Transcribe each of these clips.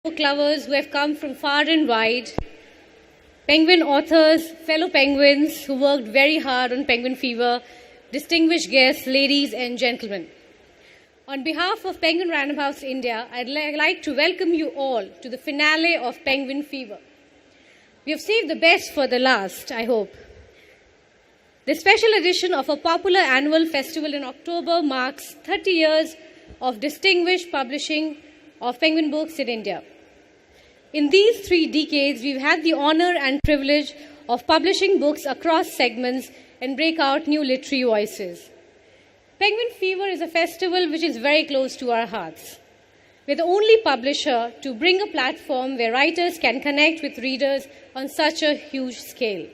book lovers who have come from far and wide, penguin authors, fellow penguins who worked very hard on Penguin Fever, distinguished guests, ladies and gentlemen. On behalf of Penguin Random House India, I'd like to welcome you all to the finale of Penguin Fever. We have saved the best for the last, I hope. The special edition of a popular annual festival in October marks 30 years of distinguished publishing of penguin books in India. In these 3 decades, we've had the honor and privilege of publishing books across segments and break out new literary voices. Penguin Fever is a festival which is very close to our hearts. We're the only publisher to bring a platform where writers can connect with readers on such a huge scale.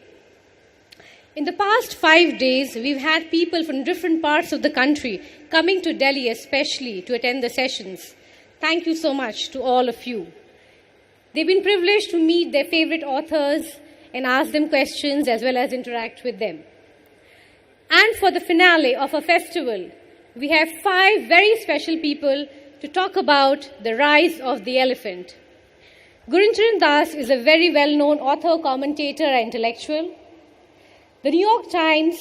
In the past 5 days, we've had people from different parts of the country coming to Delhi especially to attend the sessions. Thank you so much to all of you. They've been privileged to meet their favorite authors and ask them questions as well as interact with them. And for the finale of our festival, we have 5 very special people to talk about the rise of the elephant. Gurcharan Das is a very well-known author, commentator, and intellectual. The New York Times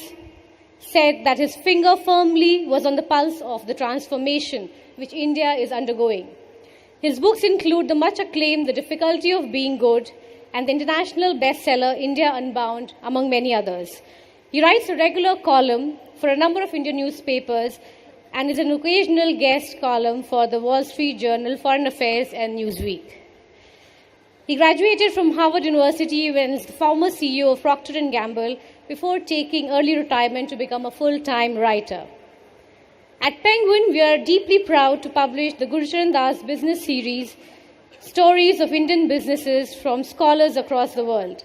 said that his finger firmly was on the pulse of the transformation which India is undergoing. His books include the much acclaimed The Difficulty of Being Good and the international bestseller India Unbound, among many others. He writes a regular column for a number of Indian newspapers and is an occasional guest column for the Wall Street Journal, Foreign Affairs, and Newsweek. He graduated from Harvard University and is the former CEO of Procter & Gamble before taking early retirement to become a full-time writer. At Penguin, we are deeply proud to publish the Gurcharan Das Business Series, Stories of Indian Businesses from Scholars Across the World.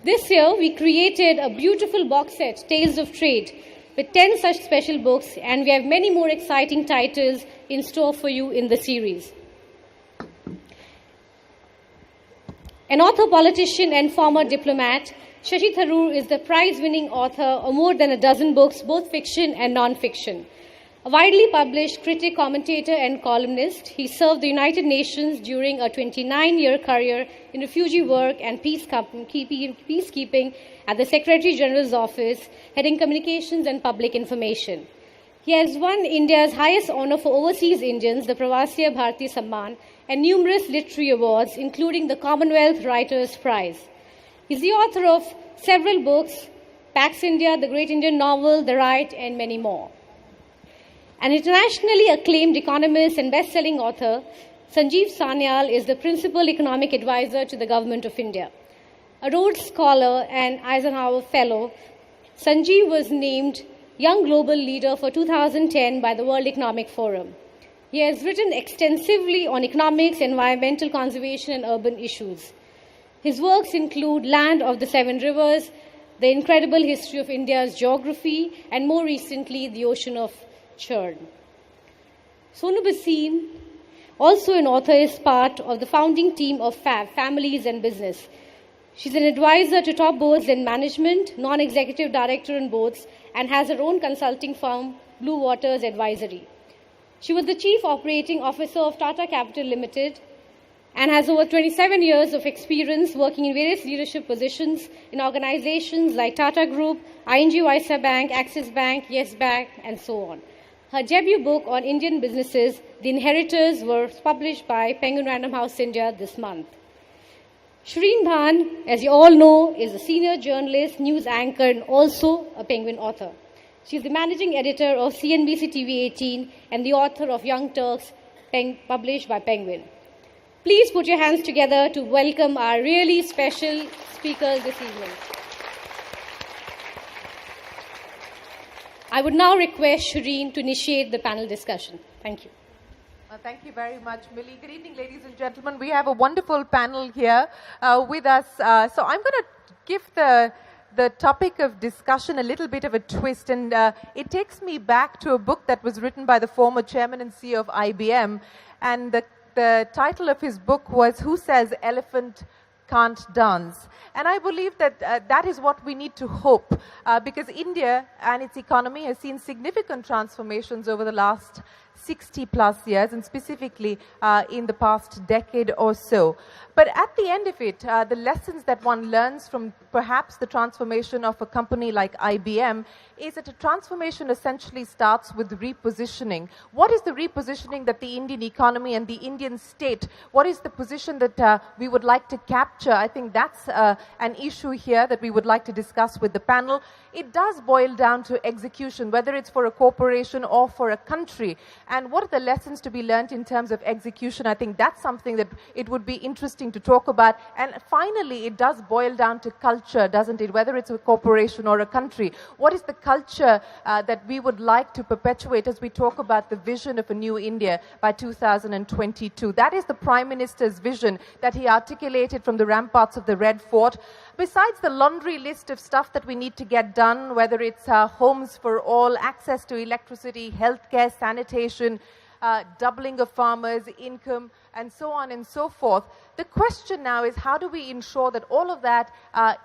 This year, we created a beautiful box set, Tales of Trade, with 10 such special books, and we have many more exciting titles in store for you in the series. An author, politician, and former diplomat, Shashi Tharoor is the prize-winning author of more than a dozen books, both fiction and non-fiction. A widely published critic, commentator, and columnist, he served the United Nations during a 29-year career in refugee work and peacekeeping at the Secretary General's office, heading communications and public information. He has won India's highest honor for overseas Indians, the Pravasiya Bharati Samman, and numerous literary awards, including the Commonwealth Writers' Prize. He's the author of several books, Pax India, The Great Indian Novel, The Right, and many more. An internationally acclaimed economist and best-selling author, Sanjeev Sanyal is the principal economic advisor to the Government of India. A Rhodes Scholar and Eisenhower Fellow, Sanjeev was named Young Global Leader for 2010 by the World Economic Forum. He has written extensively on economics, environmental conservation, and urban issues. His works include Land of the Seven Rivers, The Incredible History of India's Geography, and more recently, The Ocean of Churn. Sonu Bhasin, also an author, is part of the founding team of FAB, Families and Business. She's an advisor to top boards and management, non-executive director on boards, and has her own consulting firm, Blue Waters Advisory. She was the chief operating officer of Tata Capital Limited and has over 27 years of experience working in various leadership positions in organizations like Tata Group, ING Vysya Bank, Axis Bank, Yes Bank, and so on. Her debut book on Indian businesses, The Inheritors, was published by Penguin Random House India this month. Shreen Bhan, as you all know, is a senior journalist, news anchor, and also a Penguin author. She is the managing editor of CNBC TV 18 and the author of Young Turks, published by Penguin. Please put your hands together to welcome our really special speakers this evening. I would now request Shreen to initiate the panel discussion. Thank you. Thank you very much, Millie. Good evening, ladies and gentlemen. We have a wonderful panel here with us. So I'm going to give the topic of discussion a little bit of a twist, and it takes me back to a book that was written by the former chairman and CEO of IBM, and the title of his book was Who Says Elephant Can't Dance? And I believe that that is what we need to hope, because India and its economy has seen significant transformations over the last 60 plus years, and specifically in the past decade or so. But at the end of it, the lessons that one learns from perhaps the transformation of a company like IBM is that a transformation essentially starts with repositioning. What is the repositioning that the Indian economy and the Indian state, what is the position that we would like to capture? I think that's an issue here that we would like to discuss with the panel. It does boil down to execution, whether it's for a corporation or for a country. And what are the lessons to be learned in terms of execution? I think that's something that it would be interesting to talk about. And finally, it does boil down to culture, doesn't it? Whether it's a corporation or a country. What is the culture that we would like to perpetuate as we talk about the vision of a new India by 2022? That is the Prime Minister's vision that he articulated from the ramparts of the Red Fort. Besides the laundry list of stuff that we need to get done, whether it's homes for all, access to electricity, healthcare, sanitation, doubling of farmers' income, and so on and so forth. The question now is, how do we ensure that all of that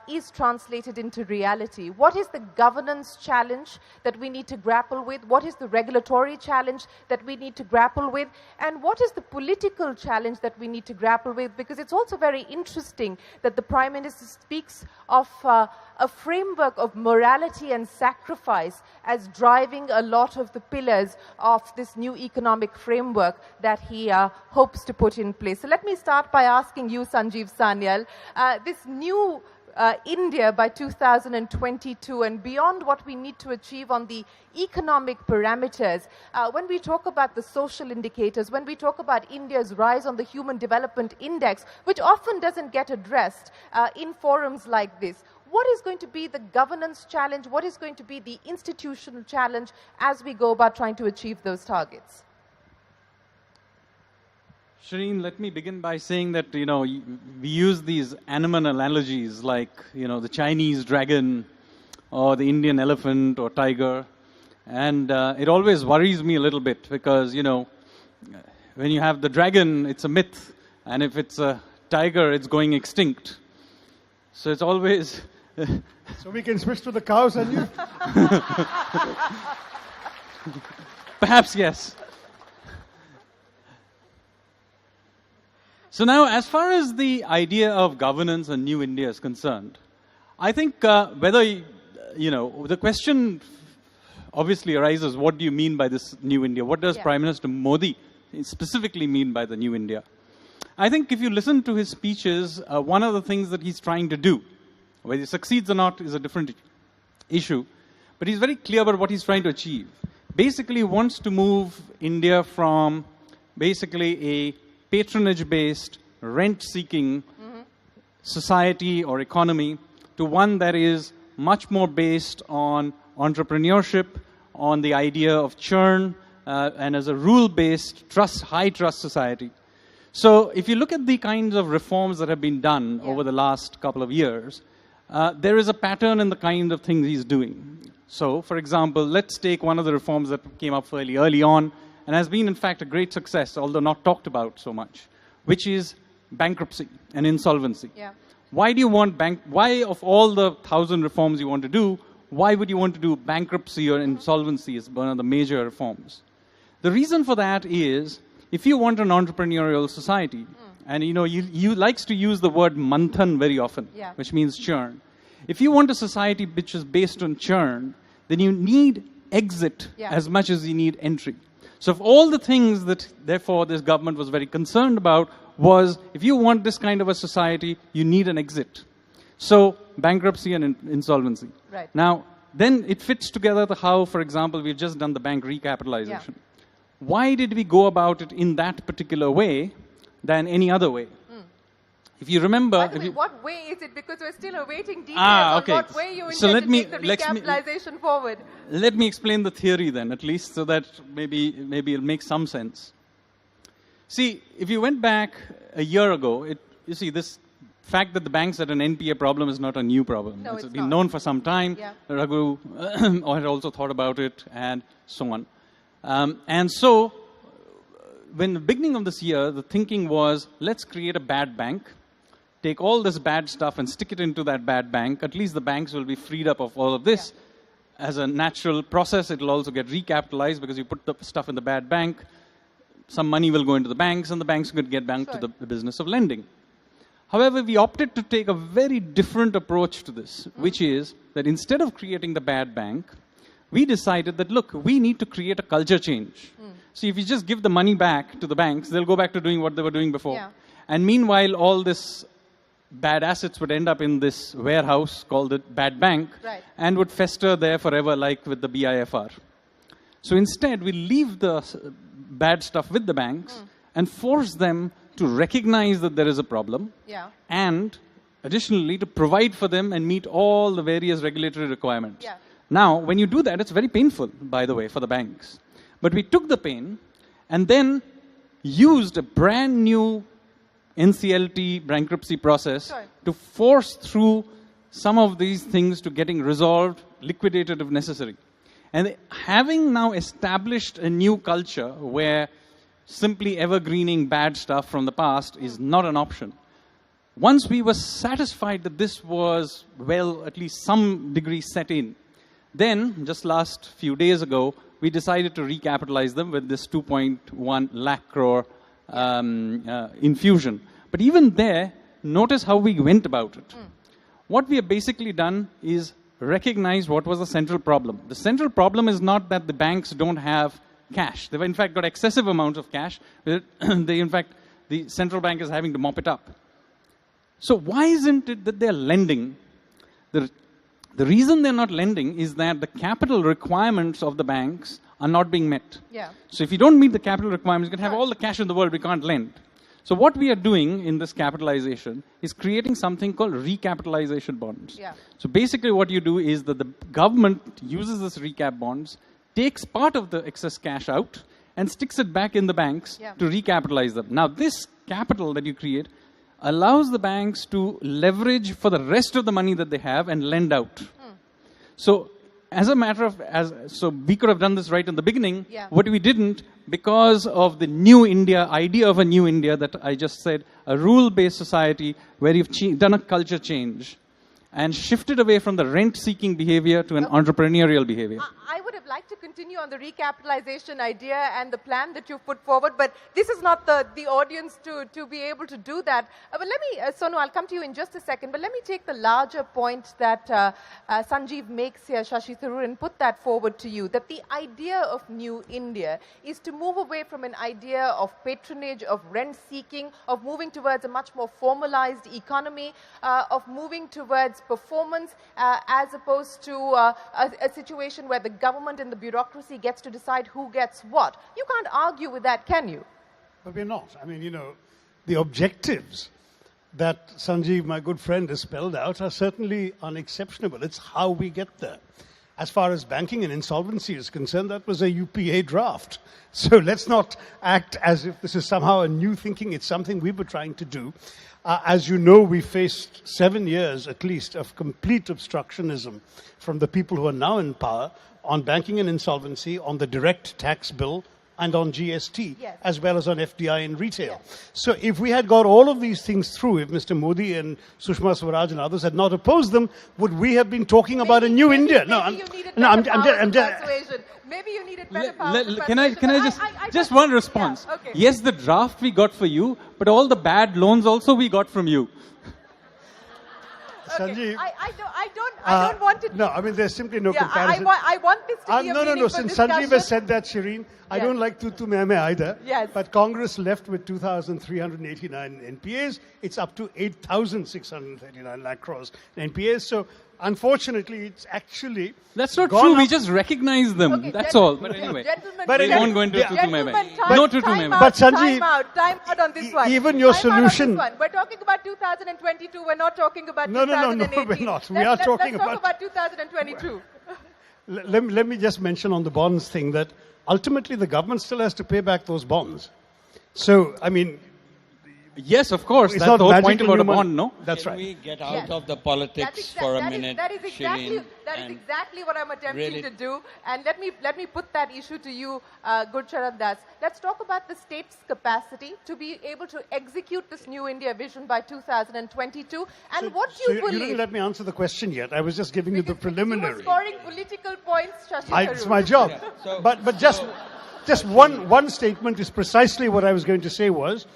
is translated into reality? What is the governance challenge that we need to grapple with? What is the regulatory challenge that we need to grapple with? And what is the political challenge that we need to grapple with? Because it's also very interesting that the Prime Minister speaks of a framework of morality and sacrifice as driving a lot of the pillars of this new economic framework that he hopes to put in place. So let me start by asking you, Sanjeev Sanyal, this new India by 2022 and beyond what we need to achieve on the economic parameters, when we talk about the social indicators, when we talk about India's rise on the Human Development Index, which often doesn't get addressed in forums like this, what is going to be the governance challenge? What is going to be the institutional challenge as we go about trying to achieve those targets? Shireen, let me begin by saying that, we use these animal analogies like, the Chinese dragon or the Indian elephant or tiger. And it always worries me a little bit because, when you have the dragon, it's a myth. And if it's a tiger, it's going extinct. So it's always... So we can switch to the cows and you... Perhaps, yes. So now, as far as the idea of governance and New India is concerned, I think whether, the question obviously arises, what do you mean by this New India? What does Prime Minister Modi specifically mean by the New India? I think if you listen to his speeches, one of the things that he's trying to do, whether he succeeds or not is a different issue, but he's very clear about what he's trying to achieve. Basically, he wants to move India from basically a patronage-based, rent-seeking society or economy to one that is much more based on entrepreneurship, on the idea of churn, and as a rule-based, high-trust society. So if you look at the kinds of reforms that have been done over the last couple of years, there is a pattern in the kind of things he's doing. So, for example, let's take one of the reforms that came up fairly early on, and has been, in fact, a great success, although not talked about so much, which is bankruptcy and insolvency. Yeah. Why do you want why of all the 1,000 reforms you want to do, why would you want to do bankruptcy or insolvency as one of the major reforms? The reason for that is, if you want an entrepreneurial society, and you likes to use the word manthan very often, which means churn. If you want a society which is based on churn, then you need exit as much as you need entry. So of all the things that, therefore, this government was very concerned about was, if you want this kind of a society, you need an exit. So bankruptcy and insolvency. Right. Now, then it fits together how, for example, we've just done the bank recapitalization. Why did we go about it in that particular way than any other way? If you remember... By the way, what way is it? Because we're still awaiting details on what way you intend to take the recapitalization forward. Let me explain the theory then, at least, so that maybe it'll make some sense. See, if you went back a year ago, you see, this fact that the banks had an NPA problem is not a new problem. No, it's been known for some time. Raghu had also thought about it, and so on. And so, when the beginning of this year, the thinking was, let's create a bad bank, take all this bad stuff and stick it into that bad bank. At least the banks will be freed up of all of this. as a natural process, it will also get recapitalized because you put the stuff in the bad bank. Some money will go into the banks, and the banks could get back to the business of lending. However, we opted to take a very different approach to this, which is that instead of creating the bad bank, we decided that, look, we need to create a culture change. So if you just give the money back to the banks, they'll go back to doing what they were doing before. Yeah. And meanwhile, all this bad assets would end up in this warehouse called the bad bank and would fester there forever, like with the BIFR. So instead, we leave the bad stuff with the banks and force them to recognize that there is a problem and additionally to provide for them and meet all the various regulatory requirements. Now, when you do that, it's very painful, by the way, for the banks. But we took the pain and then used a brand new NCLT bankruptcy process to force through some of these things to getting resolved, liquidated if necessary. And having now established a new culture where simply evergreening bad stuff from the past is not an option, once we were satisfied that this was, well, at least some degree set in, then, just last few days ago, we decided to recapitalize them with this 2.1 lakh crore infusion. But even there, notice how we went about it. What we have basically done is recognize what was the central problem. The central problem is not that the banks don't have cash. They've in fact got excessive amounts of cash. In fact, the central bank is having to mop it up. So why isn't it that they're lending? The reason they're not lending is that the capital requirements of the banks are not being met. So if you don't meet the capital requirements, you can have all the cash in the world, we can't lend. So what we are doing in this capitalization is creating something called recapitalization bonds. So basically what you do is that the government uses this recap bonds, takes part of the excess cash out, and sticks it back in the banks to recapitalize them. Now this capital that you create allows the banks to leverage for the rest of the money that they have and lend out. So as a matter of, so we could have done this right in the beginning, but we didn't because of the new India, idea of a new India that I just said, a rule-based society where you've done a culture change and shifted away from the rent-seeking behavior to an entrepreneurial behavior. I would have liked to continue on the recapitalization idea and the plan that you've put forward, but this is not the audience to be able to do that. But let me, Sonu, I'll come to you in just a second, but let me take the larger point that Sanjeev makes here, Shashi Tharoor, and put that forward to you, that the idea of New India is to move away from an idea of patronage, of rent-seeking, of moving towards a much more formalized economy, of moving towards performance as opposed to a situation where the government and the bureaucracy gets to decide who gets what. You can't argue with that, can you? But we're not. I mean, you know, the objectives that Sanjeev, my good friend, has spelled out are certainly unexceptionable. It's how we get there. As far as banking and insolvency is concerned, that was a UPA draft. So let's not act as if this is somehow a new thinking. It's something we were trying to do. As you know, we faced 7 years at least of complete obstructionism from the people who are now in power on banking and insolvency, on the direct tax bill, and on GST, as well as on FDI in retail. So if we had got all of these things through, if Mr. Modi and Sushma Swaraj and others had not opposed them, would we have been talking about a new India? Maybe you needed better power. Can I just one response? Yeah, okay. Yes, the draft we got for you, but all the bad loans also we got from you. Sanjeev, I don't want it. No, I mean, there's simply no comparison. I want this to be a No. Since Sanjeev has said that, Shireen, I don't like tutu meme either. But Congress left with 2,389 NPAs. It's up to 8,639 lakh crores NPAs. So, unfortunately, it's actually... That's not true. We just recognize them. Okay, that's all. But anyway, we won't go into tutu meme. No tutu meme. But Sanjeev, time out on this one. Even your solution... We're talking about 2022. We're not talking about 2018. No, we're not. We are talking about... Let's talk about 2022. Let me just mention on the bonds thing that ultimately the government still has to pay back those bonds. So, I mean, Yes, of course. It's That's not the whole magic point when about a you bond, no? That's Can right. we get out Yes. of the politics for a minute, that is Shireen, and exactly what I'm attempting really- to do. And let me put that issue to you, Gurcharan Das. Let's talk about the state's capacity to be able to execute this New India vision by 2022. And what do you You believe? didn't let me answer the question yet. I was just giving you the Because you were preliminary. scoring political points, Shashi It's Tharoor. my job. Yeah, so- But just one statement is precisely what I was going to say was,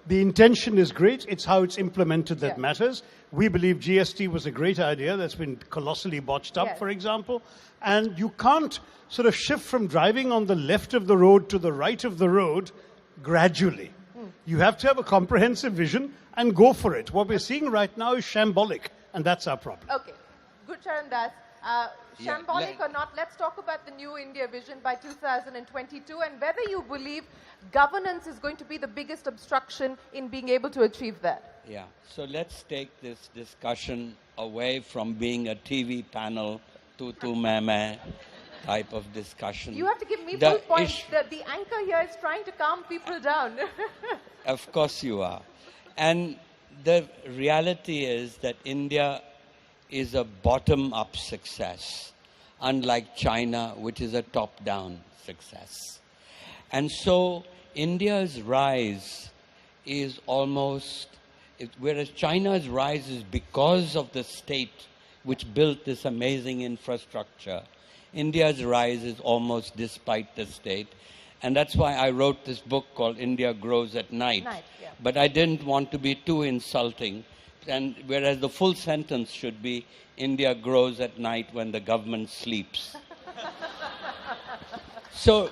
the intention is great. It's how it's implemented that Yeah. matters. We believe GST was a great idea that's been colossally botched up, Yes. for example. And you can't sort of shift from driving on the left of the road to the right of the road gradually. You have to have a comprehensive vision and go for it. What we're seeing right now is shambolic, and that's our problem. Okay, Gurcharan Das. Yeah, Shambolic like- or not, let's talk about the New India vision by 2022 and whether you believe governance is going to be the biggest obstruction in being able to achieve that. Yeah, so let's take this discussion away from being a TV panel to meh type of discussion. You have to give me The full points. issue- The anchor here is trying to calm people down. Of course you are. And the reality is that India is a bottom-up success, unlike China, which is a top-down success. And so India's rise is almost, whereas China's rise is because of the state which built this amazing infrastructure, India's rise is almost despite the state. And that's why I wrote this book called India Grows at Night. Yeah. But I didn't want to be too insulting. And whereas the full sentence should be, India grows at night when the government sleeps. So,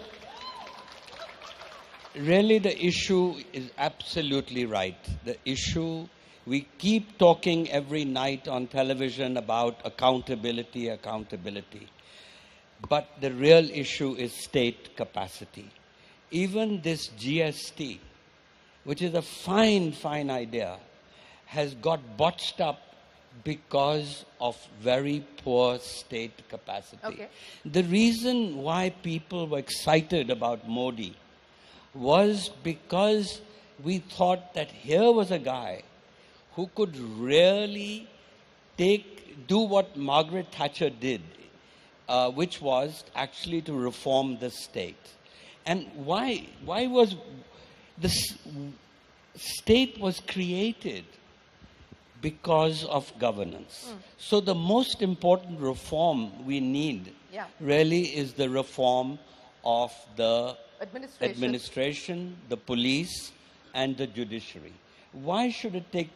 really the issue is absolutely right. The issue, we keep talking every night on television about accountability. But the real issue is state capacity. Even this GST, which is a fine idea, has got botched up because of very poor state capacity. Okay. The reason why people were excited about Modi was because we thought that here was a guy who could really do what Margaret Thatcher did, which was actually to reform the state. And why was the state was created? Because of governance. So the most important reform we need really is the reform of the administration, the police, and the judiciary. Why should it take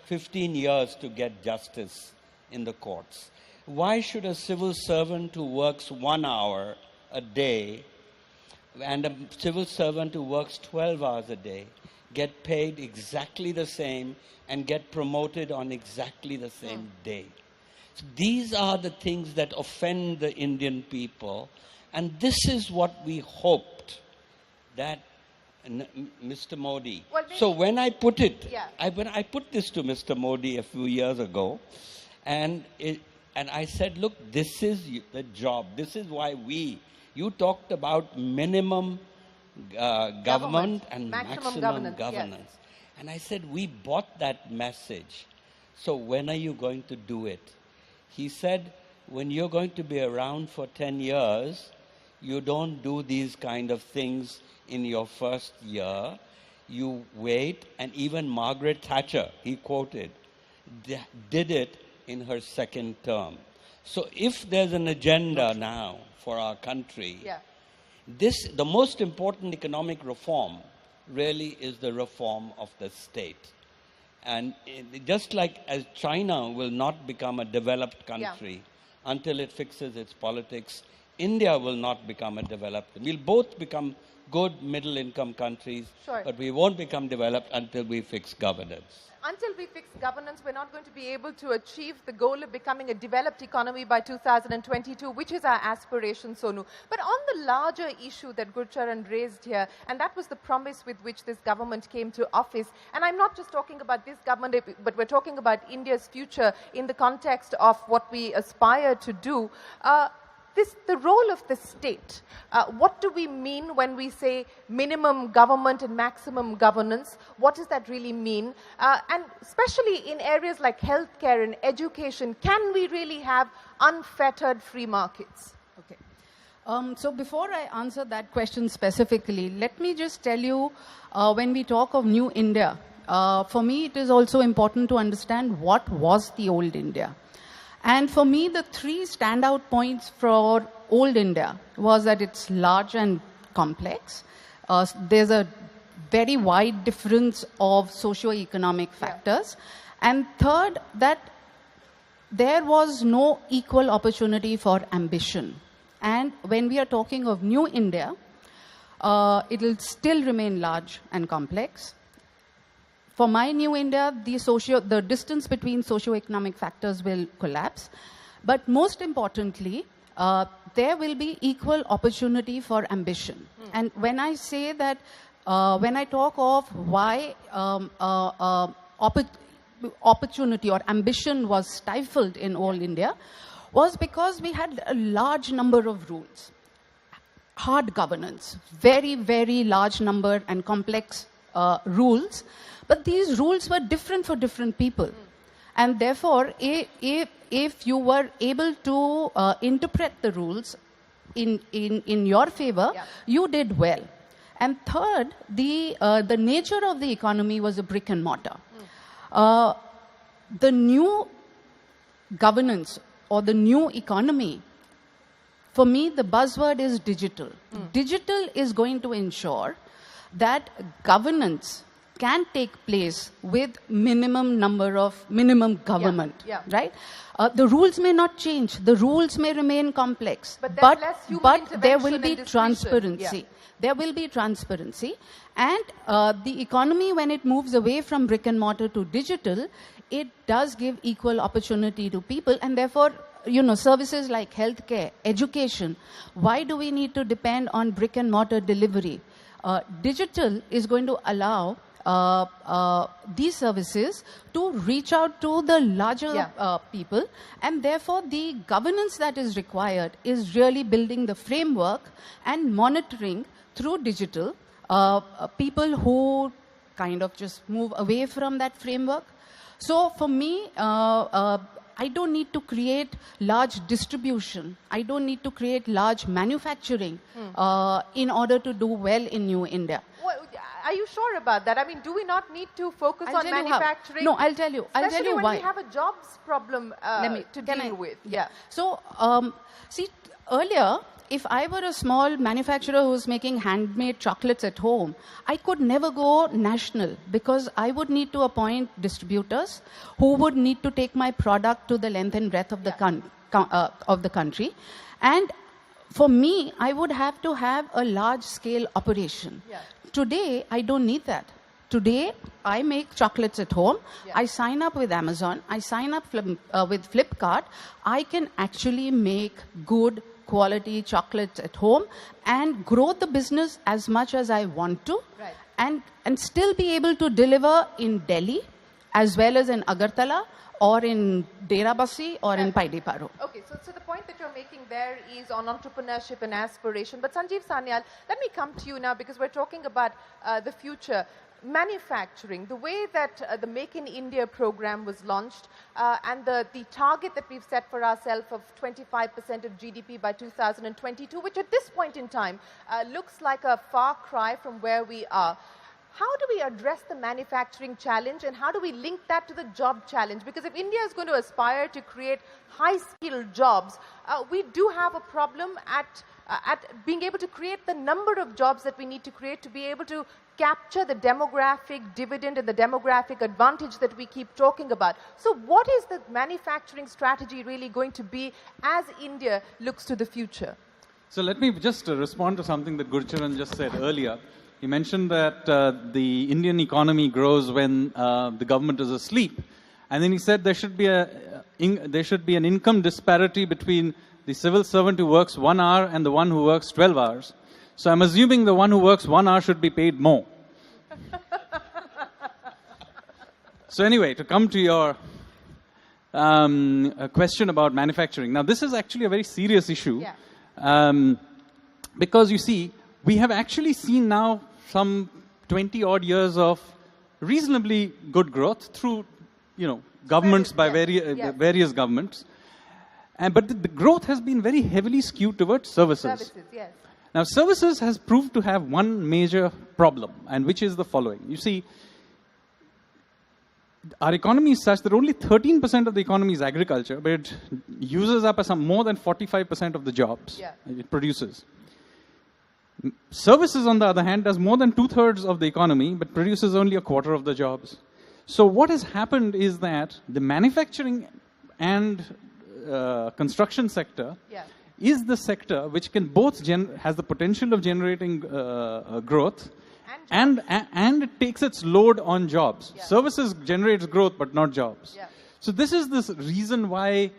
15 years to get justice in the courts? Why should a civil servant who works 1 hour a day and a civil servant who works 12 hours a day get paid exactly the same and get promoted on exactly the same day? So these are the things that offend the Indian people, and this is what we hoped that Mr. Modi. Well, maybe- So when I put it, Yeah. when I put this to Mr. Modi a few years ago, and I said, look, this is the job. This is why you talked about minimum government and maximum governance, governance. And I said, we bought that message. So when are you going to do it? He said, when you're going to be around for 10 years, you don't do these kind of things in your first year. You wait, and even Margaret Thatcher, he quoted, did it in her second term. So if there's an agenda now for our country, the most important economic reform really is the reform of the state. And just like as China will not become a developed country until it fixes its politics, India will not become a developed. We'll both become good middle-income countries, but we won't become developed until we fix governance. Until we fix governance, we're not going to be able to achieve the goal of becoming a developed economy by 2022, which is our aspiration, Sonu. But on the larger issue that Gurcharan raised here, and that was the promise with which this government came to office, and I'm not just talking about this government, but we're talking about India's future in the context of what we aspire to do. the role of the state. What do we mean when we say minimum government and maximum governance? What does that really mean? And especially in areas like healthcare and education, can we really have unfettered free markets? Okay. So before I answer that question specifically, let me just tell you, when we talk of New India, for me it is also important to understand what was the old India. And for me, the three standout points for old India was that it's large and complex. There's a very wide difference of socio-economic factors. And third, that there was no equal opportunity for ambition. And when we are talking of New India, it will still remain large and complex. For my New India, the distance between socio-economic factors will collapse. But most importantly, there will be equal opportunity for ambition. And when I say that, when I talk of why opportunity or ambition was stifled in old India, was because we had a large number of rules. Hard governance, very, very large number and complex rules. But these rules were different for different people. And therefore, if you were able to interpret the rules in your favor, you did well. And third, the nature of the economy was a brick and mortar. The new governance or the new economy, for me, the buzzword is digital. Digital is going to ensure that governance can take place with minimum government, right? The rules may not change. The rules may remain complex. But there will be transparency. There will be transparency. And the economy, when it moves away from brick and mortar to digital, it does give equal opportunity to people. And therefore, services like healthcare, education, why do we need to depend on brick and mortar delivery? Digital is going to allow these services to reach out to the larger people, and therefore the governance that is required is really building the framework and monitoring through digital people who kind of just move away from that framework. So for me, I don't need to create large distribution. I don't need to create large manufacturing in order to do well in New India. Well, are you sure about that? I mean, do we not need to focus on manufacturing? No, I'll tell you. I'll tell you why. Especially when we have a jobs problem to deal with. Yeah. So, see, earlier, if I were a small manufacturer who's making handmade chocolates at home, I could never go national because I would need to appoint distributors who would need to take my product to the length and breadth of the country. And for me, I would have to have a large-scale operation. Yeah. Today, I don't need that. Today, I make chocolates at home. Yeah. I sign up with Amazon. I sign up with Flipkart. I can actually make good quality chocolates at home and grow the business as much as I want to, and still be able to deliver in Delhi as well as in Agartala or in Derabassi or in Paidiparo. Okay, so the point that you're making there is on entrepreneurship and aspiration. But Sanjeev Sanyal, let me come to you now because we're talking about the future. Manufacturing, the way that the Make in India program was launched and the target that we've set for ourselves of 25% of GDP by 2022, which at this point in time looks like a far cry from where we are. How do we address the manufacturing challenge and how do we link that to the job challenge? Because if India is going to aspire to create high-skilled jobs, we do have a problem at being able to create the number of jobs that we need to create to be able to capture the demographic dividend and the demographic advantage that we keep talking about. So what is the manufacturing strategy really going to be as India looks to the future? So let me just respond to something that Gurcharan just said earlier. He mentioned that the Indian economy grows when the government is asleep. And then he said there should be an income disparity between the civil servant who works 1 hour and the one who works 12 hours. So I'm assuming the one who works 1 hour should be paid more. So anyway, to come to your a question about manufacturing. Now, this is actually a very serious issue. Yeah. Because you see, we have actually seen now some 20 odd years of reasonably good growth through, governments by various governments. But the growth has been very heavily skewed towards services. Services, yes. Now, services has proved to have one major problem, and which is the following. You see, our economy is such that only 13% of the economy is agriculture, but it uses up more than 45% of the jobs it produces. Services, on the other hand, does more than 2/3 of the economy, but produces only 1/4 of the jobs. So what has happened is that the manufacturing and construction sector is the sector which can both has the potential of generating growth, and it takes its load on jobs. Services generates growth, but not jobs. So this is the reason why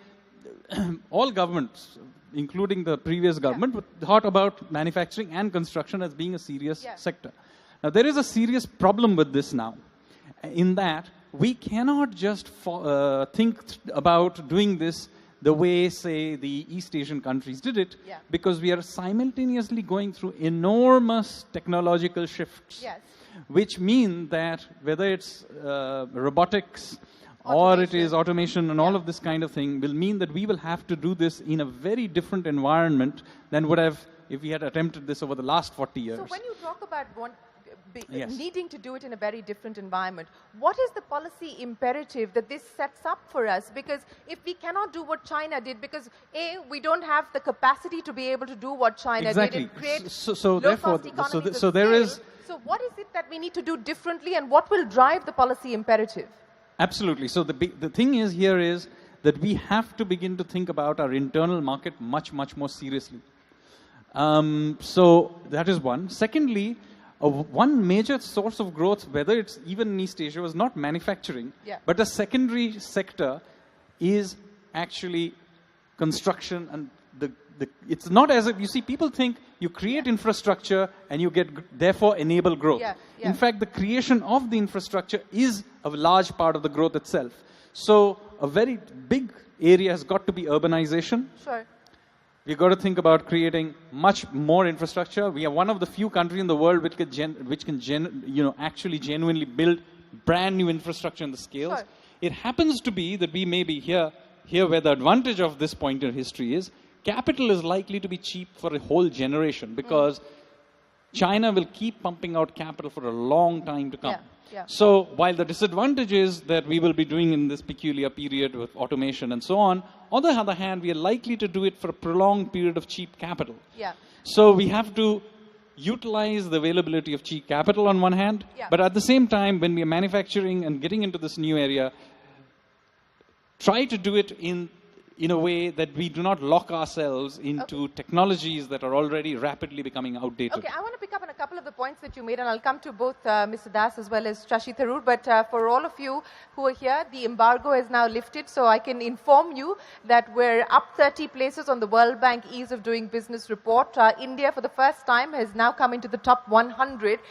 all governments, including the previous government, thought about manufacturing and construction as being a serious sector. Now, there is a serious problem with this now, in that we cannot just think about doing this the way, say, the East Asian countries did it, because we are simultaneously going through enormous technological shifts, which mean that whether it's robotics, or it is automation and all of this kind of thing, will mean that we will have to do this in a very different environment than would have if we had attempted this over the last 40 years. So when you talk about needing to do it in a very different environment, what is the policy imperative that this sets up for us? Because if we cannot do what China did, because A, we don't have the capacity to be able to do what China did and create low-cost economies of scale. So what is it that we need to do differently, and what will drive the policy imperative? Absolutely. So the thing is here is that we have to begin to think about our internal market much, much more seriously. So that is one. Secondly, one major source of growth, whether it's even in East Asia, was not manufacturing, but a secondary sector is actually construction. And it's not as if, you see, people think you create infrastructure and you therefore enable growth. In fact, the creation of the infrastructure is a large part of the growth itself. So a very big area has got to be urbanization. We've got to think about creating much more infrastructure. We are one of the few countries in the world which can actually genuinely build brand new infrastructure in the scales. It happens to be that we may be here where the advantage of this point in history is capital is likely to be cheap for a whole generation, because China will keep pumping out capital for a long time to come. So while the disadvantage is that we will be doing in this peculiar period with automation and so on the other hand, we are likely to do it for a prolonged period of cheap capital. So we have to utilize the availability of cheap capital on one hand, but at the same time, when we are manufacturing and getting into this new area, try to do it in a way that we do not lock ourselves into technologies that are already rapidly becoming outdated. Okay, I want to pick up on a couple of the points that you made, and I'll come to both Mr. Das as well as Shashi Tharoor. But for all of you who are here, the embargo is now lifted, so I can inform you that we're up 30 places on the World Bank Ease of Doing Business report. India, for the first time, has now come into the top 100.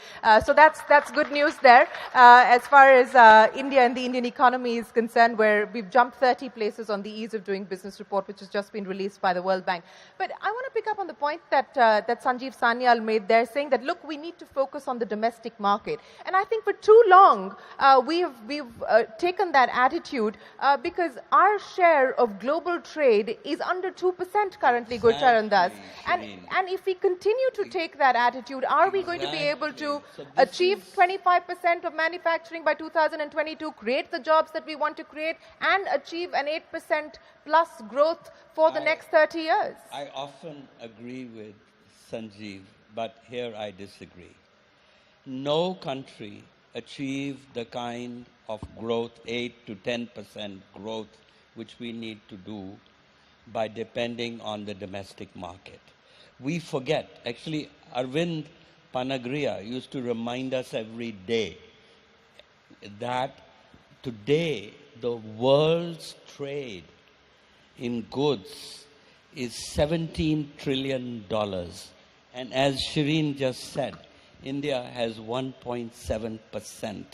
So that's good news there. As far as India and the Indian economy is concerned, where we've jumped 30 places on the Ease of Doing Business report, which has just been released by the World Bank. But I want to pick up on the point that Sanjeev Sanyal made there, saying that, look, we need to focus on the domestic market. And I think for too long, we've taken that attitude because our share of global trade is under 2% currently, Gurcharan Das. And if we continue to take that attitude, are we going to be able to achieve 25% of manufacturing by 2022, create the jobs that we want to create, and achieve an 8% plus growth for the next 30 years? I often agree with Sanjeev, but here I disagree. No country achieved the kind of growth, 8 to 10% growth, which we need to do by depending on the domestic market. We forget, actually, Arvind Panagriya used to remind us every day that today the world's trade in goods is $17 trillion. And as Shireen just said, India has 1.7%.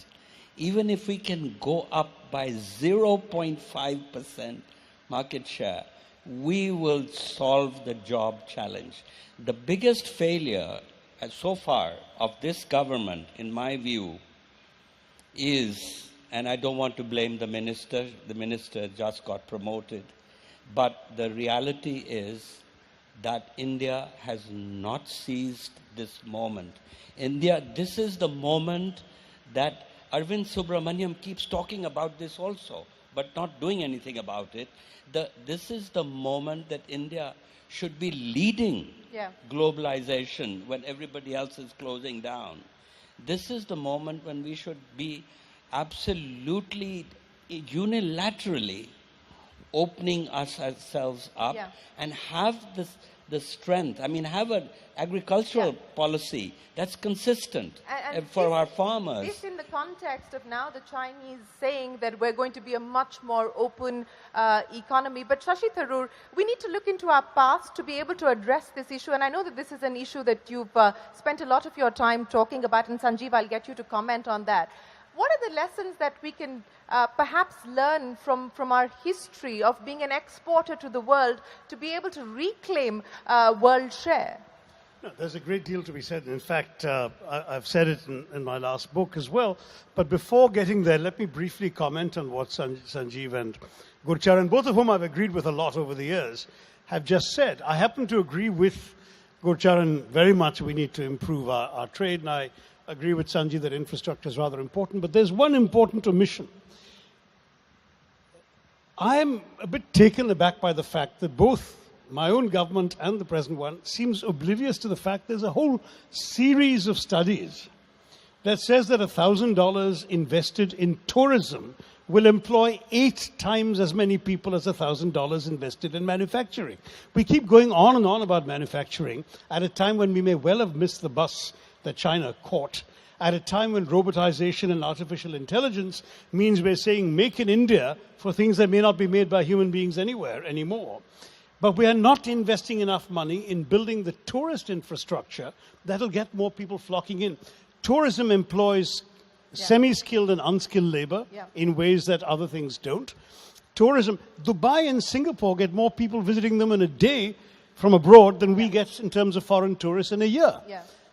Even if we can go up by 0.5% market share, we will solve the job challenge. The biggest failure so far of this government, in my view, is, and I don't want to blame the minister just got promoted, but the reality is that India has not seized this moment. India, this is the moment that Arvind Subramaniam keeps talking about this also, but not doing anything about it. This is the moment that India should be leading globalization when everybody else is closing down. This is the moment when we should be absolutely unilaterally opening ourselves up and have the strength. I mean, have an agricultural policy that's consistent for our farmers. This in the context of now the Chinese saying that we're going to be a much more open economy. But Shashi Tharoor, we need to look into our past to be able to address this issue. And I know that this is an issue that you've spent a lot of your time talking about. And Sanjeev, I'll get you to comment on that. What are the lessons that we can perhaps learn from our history of being an exporter to the world to be able to reclaim world share? No, there's a great deal to be said. In fact, I've said it in my last book as well. But before getting there, let me briefly comment on what Sanjeev and Gurcharan, both of whom I've agreed with a lot over the years, have just said. I happen to agree with Gurcharan very much. We need to improve our trade, and I agree with Sanjeev that infrastructure is rather important. But there's one important omission. I'm a bit taken aback by the fact that both my own government and the present one seems oblivious to the fact there's a whole series of studies that says that $1,000 invested in tourism will employ 8 times as many people as $1,000 invested in manufacturing. We keep going on and on about manufacturing at a time when we may well have missed the bus that China caught, at a time when robotization and artificial intelligence means we're saying make in India for things that may not be made by human beings anywhere anymore. But we are not investing enough money in building the tourist infrastructure that'll get more people flocking in. Tourism employs semi-skilled and unskilled labor in ways that other things don't. Tourism, Dubai and Singapore get more people visiting them in a day from abroad than we get in terms of foreign tourists in a year.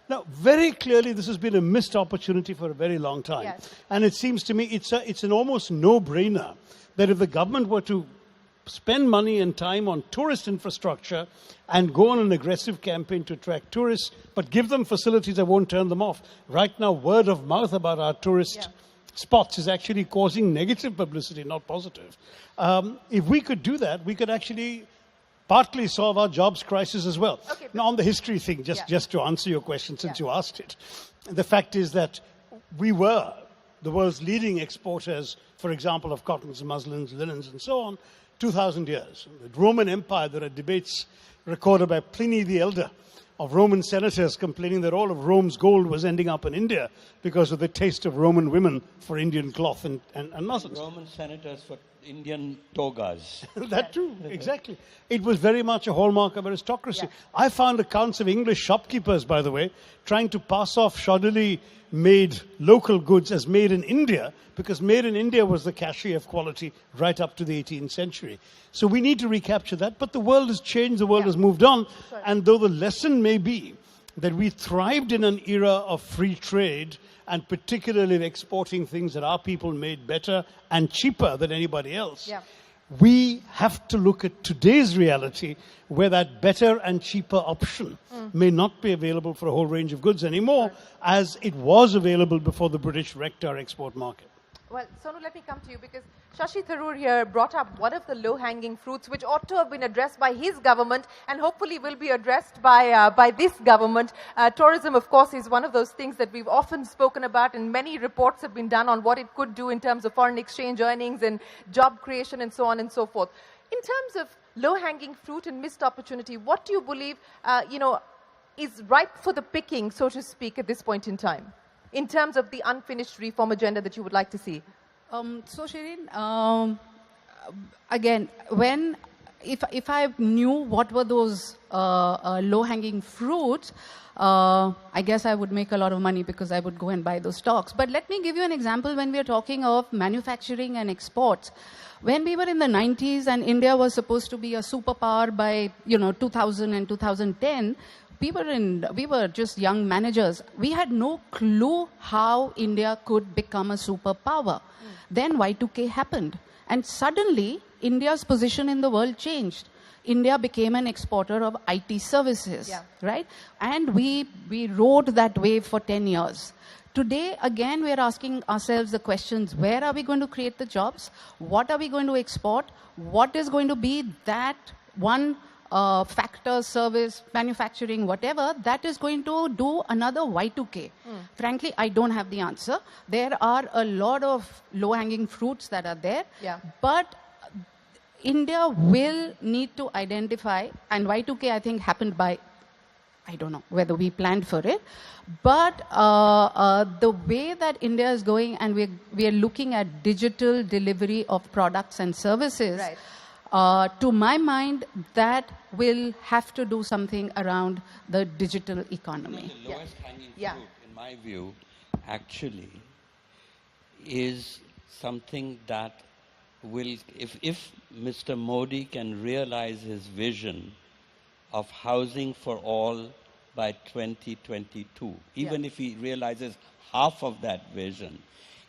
Now, very clearly, this has been a missed opportunity for a very long time. And it seems to me it's an almost no-brainer that if the government were to spend money and time on tourist infrastructure and go on an aggressive campaign to attract tourists, but give them facilities that won't turn them off. Right now, word of mouth about our tourist spots is actually causing negative publicity, not positive. If we could do that, we could actually partly solve our jobs crisis as well. Now, on the history thing, just to answer your question since you asked it, the fact is that we were the world's leading exporters, for example, of cottons, muslins, linens, and so on, 2,000 years. The Roman Empire, there are debates recorded by Pliny the Elder of Roman senators complaining that all of Rome's gold was ending up in India because of the taste of Roman women for Indian cloth and muslins. Roman senators for Indian togas. That too, exactly. It was very much a hallmark of aristocracy. I found accounts of English shopkeepers, by the way, trying to pass off shoddily made local goods as made in India, because made in India was the cachet of quality right up to the 18th century. So we need to recapture that. But the world has changed, the world has moved on. And though the lesson may be that we thrived in an era of free trade, and particularly in exporting things that our people made better and cheaper than anybody else, we have to look at today's reality where that better and cheaper option may not be available for a whole range of goods anymore, as it was available before the British wrecked our export market. Well, Sonu, let me come to you, because Shashi Tharoor here brought up one of the low-hanging fruits which ought to have been addressed by his government and hopefully will be addressed by this government. Tourism, of course, is one of those things that we've often spoken about, and many reports have been done on what it could do in terms of foreign exchange earnings and job creation and so on and so forth. In terms of low-hanging fruit and missed opportunity, what do you believe, is ripe for the picking, so to speak, at this point in time, in terms of the unfinished reform agenda that you would like to see? So, Shirin, again, when if I knew what were those low-hanging fruits, I guess I would make a lot of money because I would go and buy those stocks. But let me give you an example when we are talking of manufacturing and exports. When we were in the 90s and India was supposed to be a superpower by 2000 and 2010, we were just young managers. We had no clue how India could become a superpower. Then Y2K happened. And suddenly, India's position in the world changed. India became an exporter of IT services, right? And we rode that wave for 10 years. Today, again, we are asking ourselves the questions, where are we going to create the jobs? What are we going to export? What is going to be that one factor, service, manufacturing, whatever, that is going to do another Y2K? Frankly, I don't have the answer. There are a lot of low-hanging fruits that are there, but India will need to identify, and Y2K, I think, happened by, I don't know whether we planned for it, but the way that India is going, and we are looking at digital delivery of products and services, to my mind, that will have to do something around the digital economy. The lowest hanging fruit, in my view, actually, is something that will, if Mr. Modi can realize his vision of housing for all by 2022, even if he realizes half of that vision,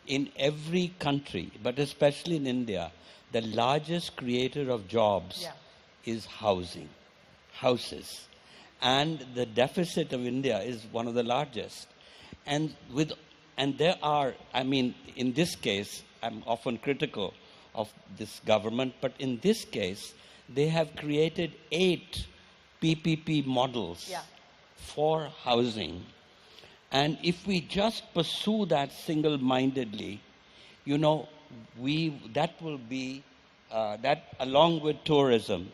in every country, but especially in India, the largest creator of jobs is housing, houses. And the deficit of India is one of the largest. And there are, I mean, in this case, I'm often critical of this government, but in this case, they have created 8 PPP models for housing. And if we just pursue that single-mindedly, that will be, that along with tourism,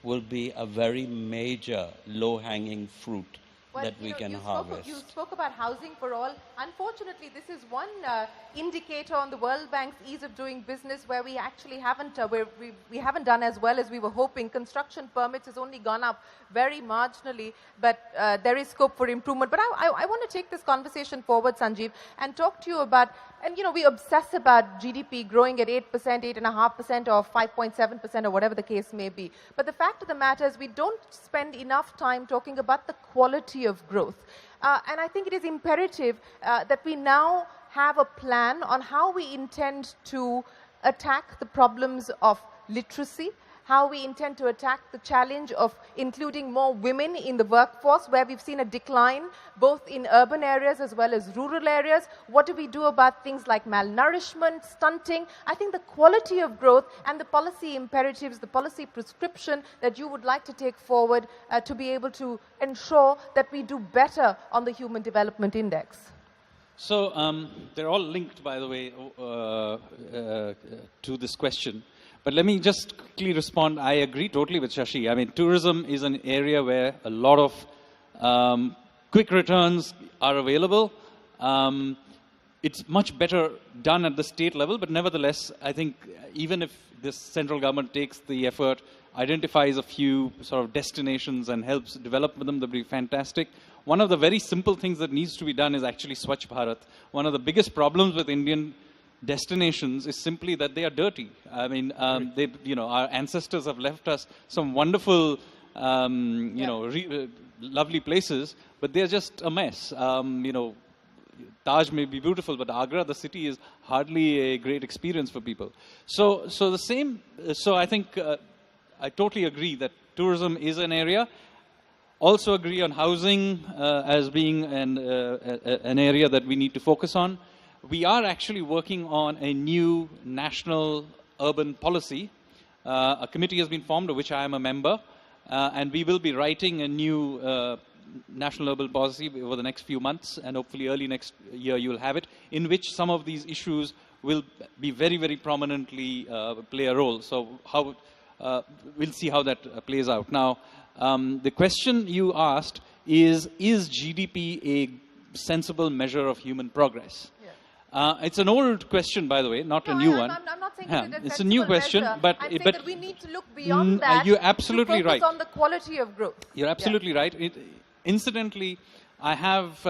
will be a very major low-hanging fruit that we can harvest. You spoke about housing for all. Unfortunately, this is one indicator on the World Bank's ease of doing business where we actually haven't, we haven't done as well as we were hoping. Construction permits has only gone up very marginally, but there is scope for improvement. But I want to take this conversation forward, Sanjeev, and talk to you about, and we obsess about GDP growing at 8%, 8.5%, or 5.7%, or whatever the case may be. But the fact of the matter is we don't spend enough time talking about the quality of growth. And I think it is imperative that we now have a plan on how we intend to attack the problems of literacy, how we intend to attack the challenge of including more women in the workforce, where we've seen a decline both in urban areas as well as rural areas. What do we do about things like malnourishment, stunting? I think the quality of growth and the policy imperatives, the policy prescription that you would like to take forward to be able to ensure that we do better on the Human Development Index. So they're all linked, by the way, to this question. But let me just quickly respond. I agree totally with Shashi. I mean, tourism is an area where a lot of quick returns are available. It's much better done at the state level, but nevertheless, I think even if this central government takes the effort, identifies a few sort of destinations and helps develop them, that would be fantastic. One of the very simple things that needs to be done is actually Swachh Bharat. One of the biggest problems with Indian destinations is simply that they are dirty. I mean, our ancestors have left us some wonderful, lovely places, but they're just a mess. Taj may be beautiful, but Agra, the city, is hardly a great experience for people. So I think I totally agree that tourism is an area. Also agree on housing as being an area that we need to focus on. We are actually working on a new national urban policy. A committee has been formed, of which I am a member, and we will be writing a new national urban policy over the next few months, and hopefully early next year you will have it, in which some of these issues will be very, very prominently play a role. So we'll see how that plays out. Now, the question you asked is GDP a sensible measure of human progress? It's an old question, by the way, not a new one. I'm not saying Yeah, that it's a new question, but I'm saying but that we need to look beyond that. you're absolutely to focus right. on the quality of growth. You're absolutely right. Incidentally, I have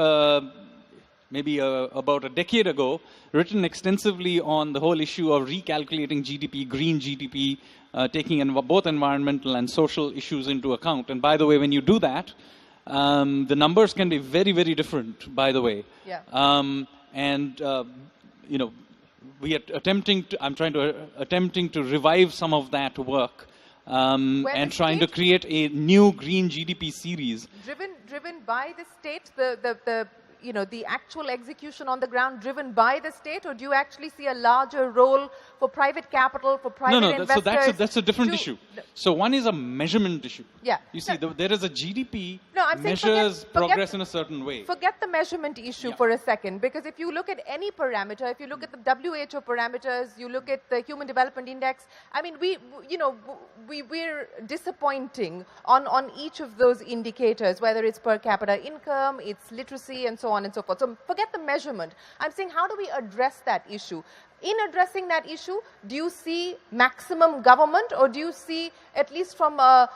maybe about a decade ago written extensively on the whole issue of recalculating GDP, green GDP, taking both environmental and social issues into account. And by the way, when you do that, the numbers can be very, very different, by the way. Yeah. You know, we are attempting to revive some of that work and trying to create a new green GDP series. Driven by the state, the actual execution on the ground driven by the state, or do you actually see a larger role for private capital, for private investors? So that's a different issue. So one is a measurement issue. Yeah. You see, there is a GDP I'm saying measures forget progress in a certain way. Forget the measurement issue for a second, because if you look at any parameter, if you look at the WHO parameters, you look at the Human Development Index, I mean, we're disappointing on each of those indicators, whether it's per capita income, it's literacy, and so on and so forth. So forget the measurement. I'm saying, how do we address that issue? In addressing that issue, do you see maximum government, or do you see, at least from a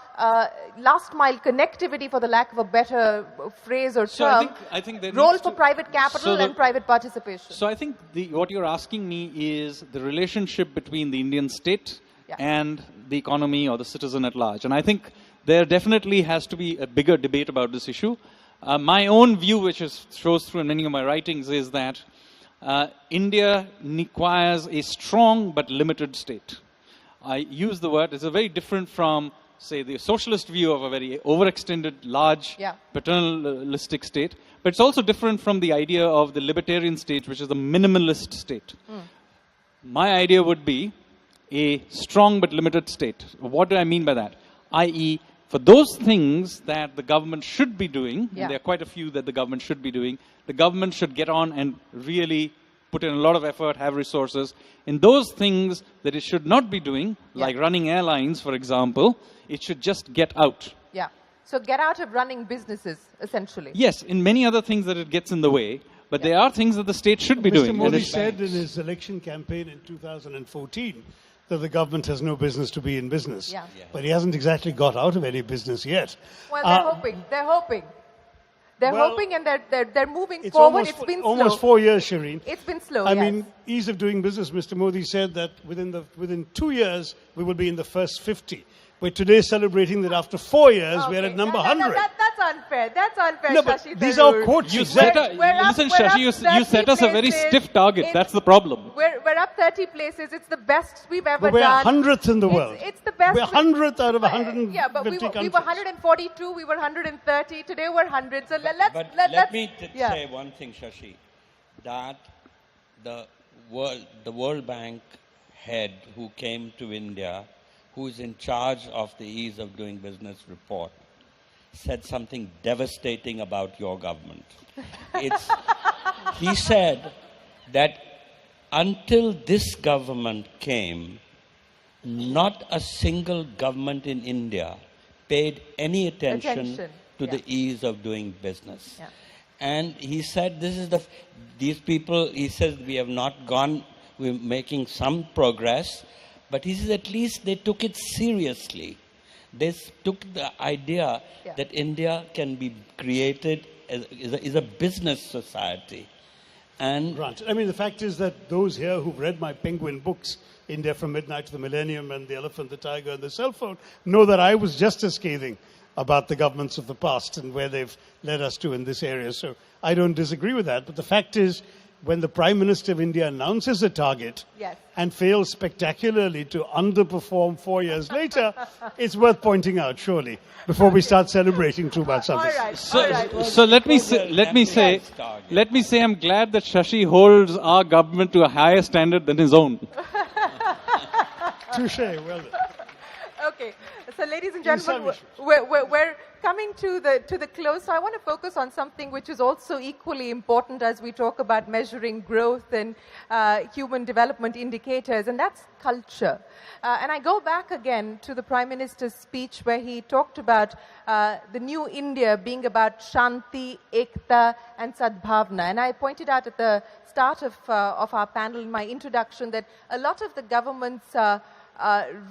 last mile connectivity, for the lack of a better phrase or term, I think role for private capital and private participation? So I think what you're asking me is the relationship between the Indian state and the economy or the citizen at large. And I think there definitely has to be a bigger debate about this issue. My own view, which shows through in many of my writings, is that India requires a strong but limited state. I use the word, it's a very different from, say, the socialist view of a very overextended, large, paternalistic state. But it's also different from the idea of the libertarian state, which is the minimalist state. My idea would be a strong but limited state. What do I mean by that? I.e., for those things that the government should be doing, and there are quite a few that the government should be doing, the government should get on and really put in a lot of effort, have resources. In those things that it should not be doing, like running airlines, for example, it should just get out. Yeah. So get out of running businesses, essentially. Yes, in many other things that it gets in the way, but there are things that the state should be doing. Mr. Modi said in his election campaign in 2014 that the government has no business to be in business. But he hasn't exactly got out of any business yet. Well, they're hoping. They're hoping, and they're moving forward. It's been almost slow. 4 years, Shireen. It's been slow, I mean, ease of doing business. Mr. Modi said that within 2 years, we will be in the first 50. We're today celebrating that after 4 years, we're at number 100. That's unfair. That's unfair, No, but Shashi these Tharoor. are quotes. Listen, Shashi, you set us a very stiff target. That's the problem. We're up 30 places. It's the best we've ever We're done. 100th in the world. It's the best. We're 100th out of 150 Yeah, but we countries. were 142, we were 130, today we're 100. So let me say one thing, Shashi, that the World Bank head who came to India, who is in charge of the Ease of Doing Business report, said something devastating about your government. He said that until this government came, not a single government in India paid any attention to the ease of doing business. And he said, these people, he says, we have not gone, we're making some progress, but he says at least they took it seriously. They took the idea that India can be created as a business society. And I mean, the fact is that those here who've read my Penguin books, India from Midnight to the Millennium and The Elephant, the Tiger and the Cell Phone, know that I was just as scathing about the governments of the past and where they've led us to in this area. So I don't disagree with that. But the fact is, when the Prime Minister of India announces a target and fails spectacularly to underperform 4 years later, it's worth pointing out, surely, before we start celebrating too much something. So let me say, I'm glad that Shashi holds our government to a higher standard than his own. Touché, well done. Okay, so ladies and gentlemen, we're coming to the close. So I want to focus on something which is also equally important as we talk about measuring growth and human development indicators, and that's culture. And I go back again to the Prime Minister's speech where he talked about the new India being about Shanti, Ekta and Sadbhavna. And I pointed out at the start of our panel in my introduction that a lot of the government's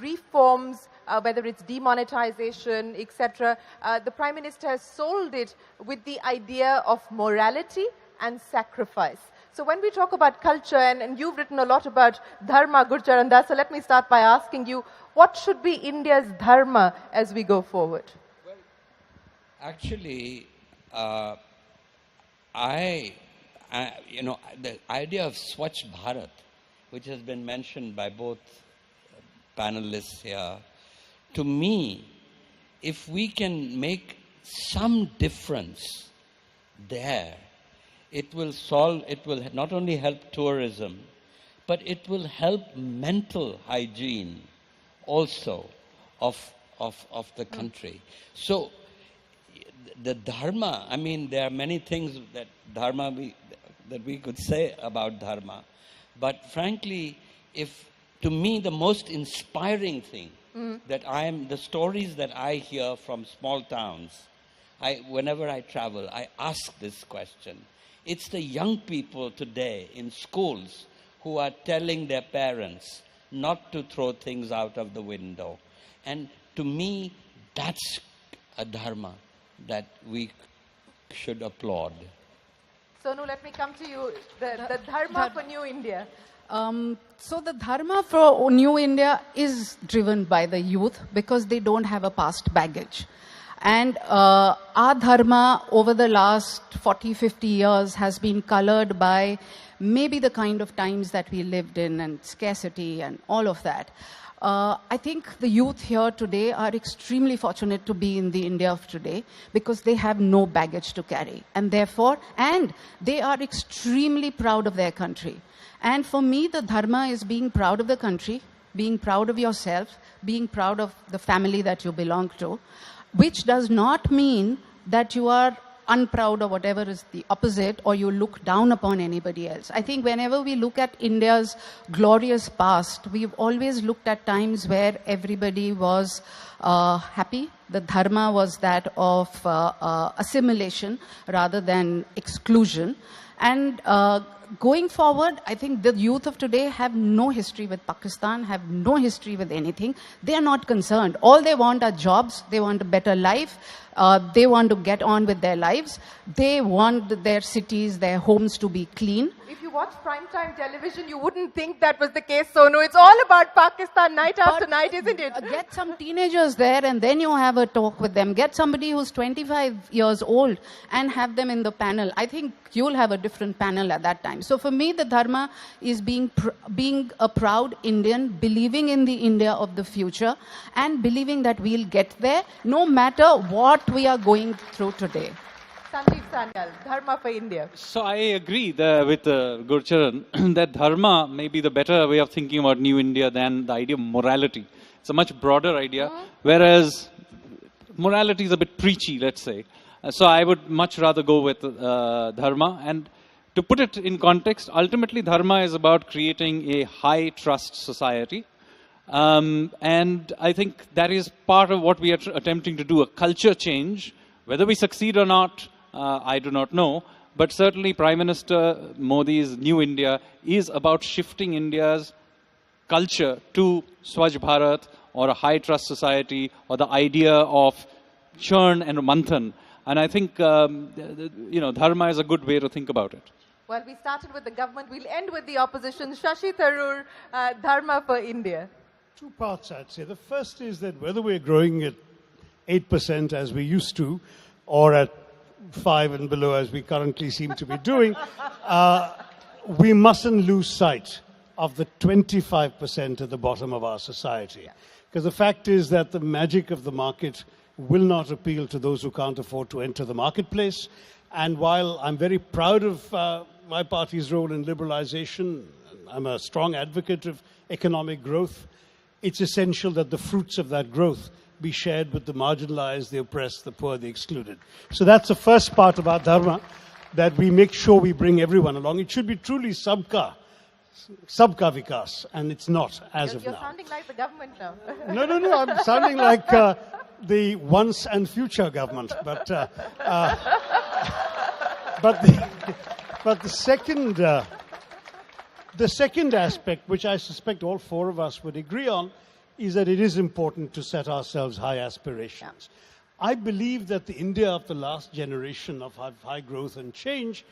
reforms, whether it's demonetization, etc., the Prime Minister has sold it with the idea of morality and sacrifice. So when we talk about culture, and you've written a lot about dharma, Gurcharan, so let me start by asking you, what should be India's dharma as we go forward? Well, actually, the idea of Swachh Bharat, which has been mentioned by both panelists here, to me, if we can make some difference there, it will not only help tourism, but it will help mental hygiene also of the country. So the dharma, I mean, there are many things that we could say about dharma, but frankly, to me, the most inspiring thing the stories that I hear from small towns, whenever I travel, I ask this question. It's the young people today in schools who are telling their parents not to throw things out of the window. And to me, that's a dharma that we should applaud. Sonu, let me come to you. The dharma for New India. So the dharma for New India is driven by the youth because they don't have a past baggage. And our dharma over the last 40, 50 years has been colored by maybe the kind of times that we lived in and scarcity and all of that. I think the youth here today are extremely fortunate to be in the India of today because they have no baggage to carry. And they are extremely proud of their country. And for me, the dharma is being proud of the country, being proud of yourself, being proud of the family that you belong to, which does not mean that you are unproud or whatever is the opposite, or you look down upon anybody else. I think whenever we look at India's glorious past, we've always looked at times where everybody was happy. The dharma was that of assimilation rather than exclusion. And going forward, I think the youth of today have no history with Pakistan, have no history with anything. They are not concerned. All they want are jobs. They want a better life. They want to get on with their lives. They want their cities, their homes to be clean. If you watch primetime television, you wouldn't think that was the case, Sonu. It's all about Pakistan night after night, isn't it? Get some teenagers there and then you have a talk with them. Get somebody who's 25 years old and have them in the panel. I think you'll have a different panel at that time. So for me, the dharma is being a proud Indian, believing in the India of the future and believing that we'll get there no matter what we are going through today. Sanjeev Sanyal, dharma for India. So I agree with Gurcharan that dharma may be the better way of thinking about New India than the idea of morality. It's a much broader idea, whereas morality is a bit preachy, let's say. So I would much rather go with dharma. And to put it in context, ultimately dharma is about creating a high trust society. And I think that is part of what we are attempting to do, a culture change. Whether we succeed or not, I do not know. But certainly Prime Minister Modi's New India is about shifting India's culture to Swachh Bharat or a high trust society or the idea of churn and manthan. And I think, dharma is a good way to think about it. Well, we started with the government. We'll end with the opposition. Shashi Tharoor, dharma for India. Two parts, I'd say. The first is that whether we're growing at 8% as we used to, or at 5 and below as we currently seem to be doing, we mustn't lose sight of the 25% at the bottom of our society. Because the fact is that the magic of the market will not appeal to those who can't afford to enter the marketplace. And while I'm very proud of my party's role in liberalization, I'm a strong advocate of economic growth, it's essential that the fruits of that growth be shared with the marginalized, the oppressed, the poor, the excluded. So that's the first part of our dharma, that we make sure we bring everyone along. It should be truly sabka vikas, and it's not as of You're now. sounding like the government now. No, I'm sounding like the once and future government. But the second aspect, which I suspect all four of us would agree on, is that it is important to set ourselves high aspirations. I believe that the India of the last generation of high growth and change,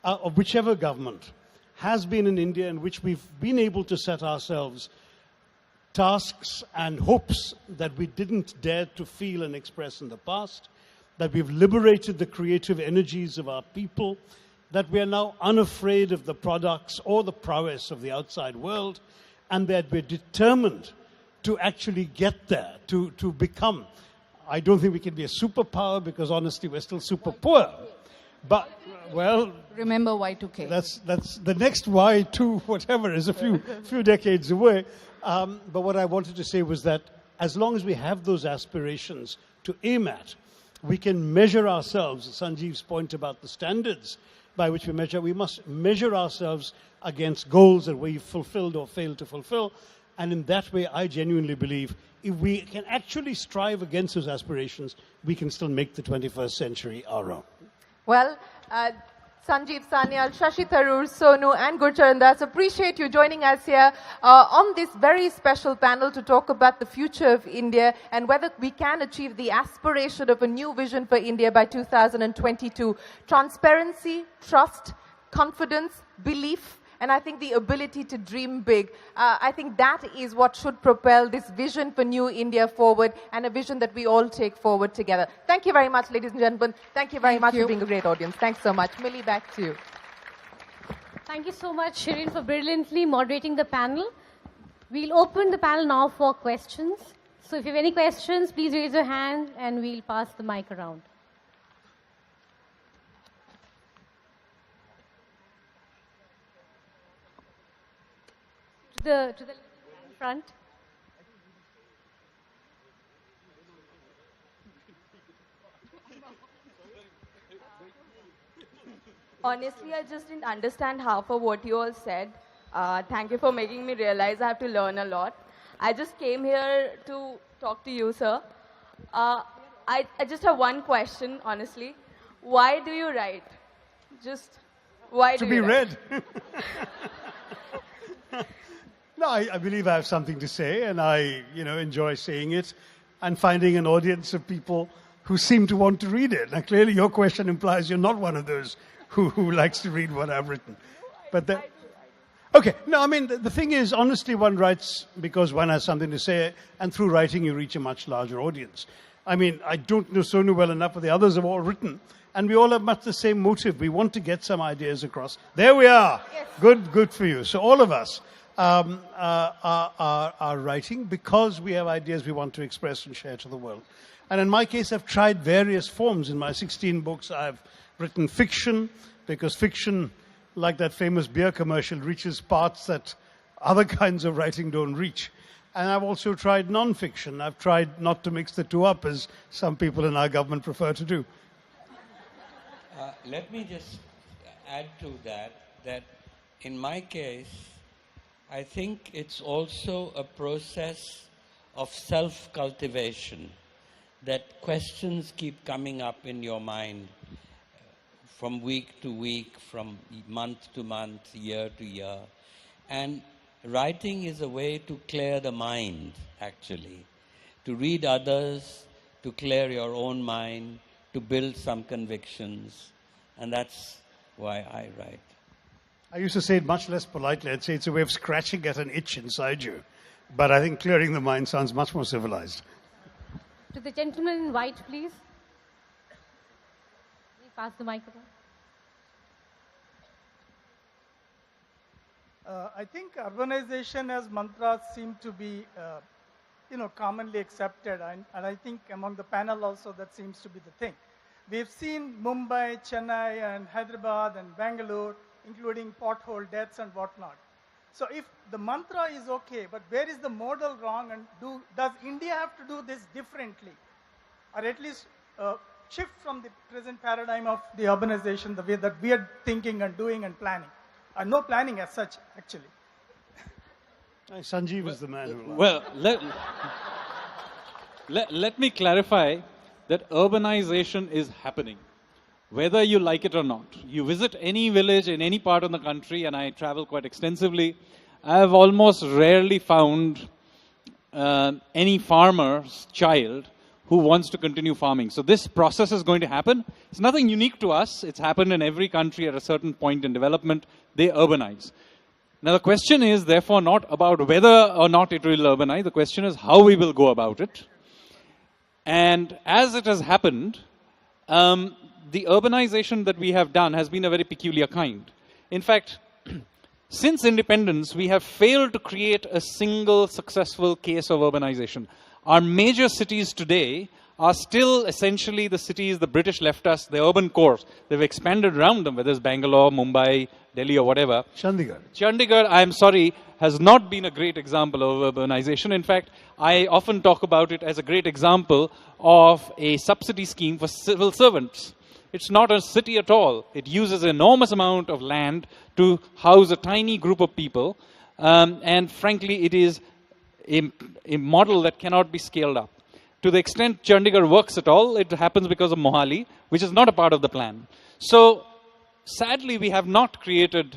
of whichever government, has been an India in which we've been able to set ourselves tasks and hopes that we didn't dare to feel and express in the past, that we've liberated the creative energies of our people, that we are now unafraid of the products or the prowess of the outside world, and that we're determined to actually get there, to become. I don't think we can be a superpower because honestly we're still super poor. But, well... Remember Y2K. That's the next Y2, whatever, is a few decades away. But what I wanted to say was that as long as we have those aspirations to aim at, we can measure ourselves. Sanjeev's point about the standards by which we measure, we must measure ourselves against goals that we've fulfilled or failed to fulfill. And in that way, I genuinely believe if we can actually strive against those aspirations, we can still make the 21st century our own. Well, Sanjeev Sanyal, Shashi Tharoor, Sonu and Gurcharan Das, appreciate you joining us here on this very special panel to talk about the future of India and whether we can achieve the aspiration of a new vision for India by 2022. Transparency, trust, confidence, belief, and I think the ability to dream big. I think that is what should propel this vision for new India forward, and a vision that we all take forward together. Thank you very much, ladies and gentlemen. Thank you very much for being a great audience. Thanks so much. Millie, back to you. Thank you so much, Shireen, for brilliantly moderating the panel. We'll open the panel now for questions. So if you have any questions, please raise your hand and we'll pass the mic around. To the front. Honestly, I just didn't understand half of what you all said. Thank you for making me realize I have to learn a lot. I just came here to talk to you, sir. I just have one question, honestly. Why do you write? Just why do you write? To be read. No, I believe I have something to say, and I, enjoy saying it and finding an audience of people who seem to want to read it. Now, clearly, your question implies you're not one of those who likes to read what I've written. But okay, no, I mean, the thing is, honestly, one writes because one has something to say, and through writing, you reach a much larger audience. I mean, I don't know Sonu well enough, but the others have all written, and we all have much the same motive. We want to get some ideas across. There we are. Yes. Good for you. So all of us are writing because we have ideas we want to express and share to the world. And in my case, I've tried various forms. In my 16 books, I've written fiction, because fiction, like that famous beer commercial, reaches parts that other kinds of writing don't reach. And I've also tried non-fiction. I've tried not to mix the two up, as some people in our government prefer to do. Let me just add to that in my case, I think it's also a process of self-cultivation, that questions keep coming up in your mind from week to week, from month to month, year to year. And writing is a way to clear the mind, actually, to read others, to clear your own mind, to build some convictions. And that's why I write. I used to say it much less politely. I'd say it's a way of scratching at an itch inside you. But I think clearing the mind sounds much more civilized. To the gentleman in white, please. Please pass the microphone. I think urbanization as mantras seem to be, commonly accepted. And I think among the panel also that seems to be the thing. We've seen Mumbai, Chennai, and Hyderabad, and Bangalore, including pothole deaths and whatnot. So if the mantra is okay, but where is the model wrong, and does India have to do this differently? Or at least shift from the present paradigm of the urbanization, the way that we are thinking and doing and planning. No planning as such, actually. Sanjeev is the man who... Well, let me clarify that urbanization is happening, whether you like it or not. You visit any village in any part of the country, and I travel quite extensively, I have almost rarely found any farmer's child who wants to continue farming. So this process is going to happen. It's nothing unique to us. It's happened in every country at a certain point in development. They urbanize. Now the question is therefore not about whether or not it will urbanize. The question is how we will go about it. And as it has happened, the urbanization that we have done has been a very peculiar kind. In fact, since independence, we have failed to create a single successful case of urbanization. Our major cities today are still essentially the cities the British left us, the urban cores. They've expanded around them, whether it's Bangalore, Mumbai, Delhi or whatever. Chandigarh, I'm sorry, has not been a great example of urbanization. In fact, I often talk about it as a great example of a subsidy scheme for civil servants. It's not a city at all. It uses an enormous amount of land to house a tiny group of people. And frankly, it is a model that cannot be scaled up. To the extent Chandigarh works at all, it happens because of Mohali, which is not a part of the plan. So, sadly, we have not created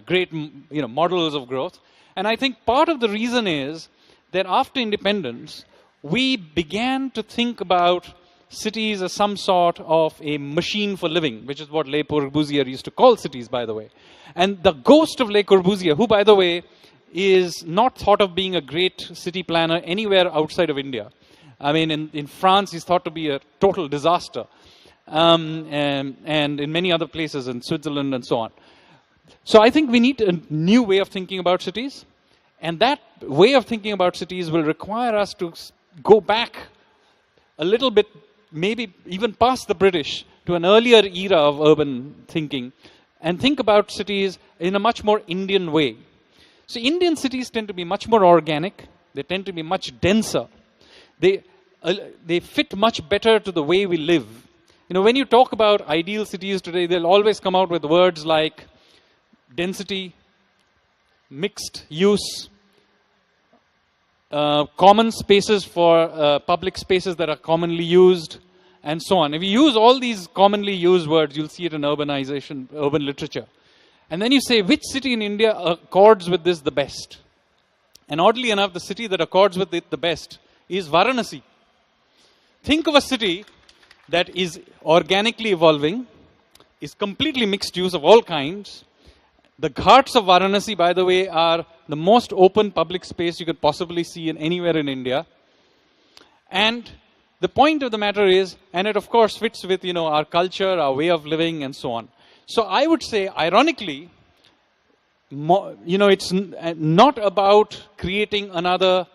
great models of growth. And I think part of the reason is that after independence, we began to think about cities as some sort of a machine for living, which is what Le Corbusier used to call cities, by the way. And the ghost of Le Corbusier, who, by the way, is not thought of being a great city planner anywhere outside of India. I mean, in France, he's thought to be a total disaster. And in many other places, in Switzerland and so on. So I think we need a new way of thinking about cities. And that way of thinking about cities will require us to go back a little bit, maybe even past the British, to an earlier era of urban thinking, and think about cities in a much more Indian way. So Indian cities tend to be much more organic. They tend to be much denser. They fit much better to the way we live. You know, when you talk about ideal cities today, they'll always come out with words like density, mixed use, common spaces for public spaces that are commonly used, and so on. If you use all these commonly used words, you'll see it in urbanization, urban literature. And then you say, which city in India accords with this the best? And oddly enough, the city that accords with it the best is Varanasi. Think of a city that is organically evolving, is completely mixed use of all kinds. The ghats of Varanasi, by the way, are the most open public space you could possibly see in anywhere in India. And the point of the matter is, and it of course fits with, our culture, our way of living and so on. So I would say, ironically, it's not about creating another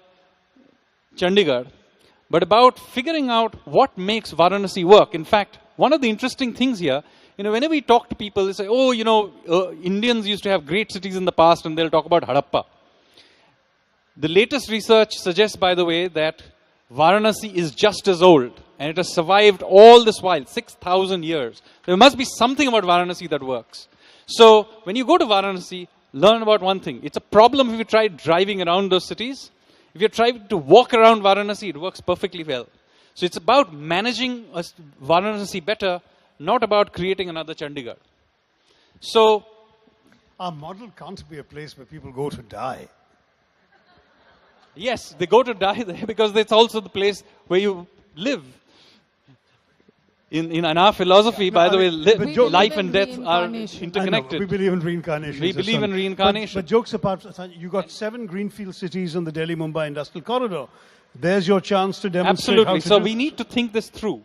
Chandigarh, but about figuring out what makes Varanasi work. In fact, one of the interesting things here, whenever we talk to people, they say, Indians used to have great cities in the past, and they'll talk about Harappa. The latest research suggests, by the way, that Varanasi is just as old, and it has survived all this while, 6,000 years. There must be something about Varanasi that works. So, when you go to Varanasi, learn about one thing. It's a problem if you try driving around those cities. If you try to walk around Varanasi, it works perfectly well. So, it's about managing Varanasi better, not about creating another Chandigarh. So, our model can't be a place where people go to die. Yes, they go to die there because it's also the place where you live. In our philosophy, by the way, life and death are interconnected. We believe in reincarnation. We believe in reincarnation. But jokes apart, you got 7 greenfield cities on the Delhi-Mumbai industrial corridor. There's your chance to demonstrate. Absolutely. How to So do we need to think this through.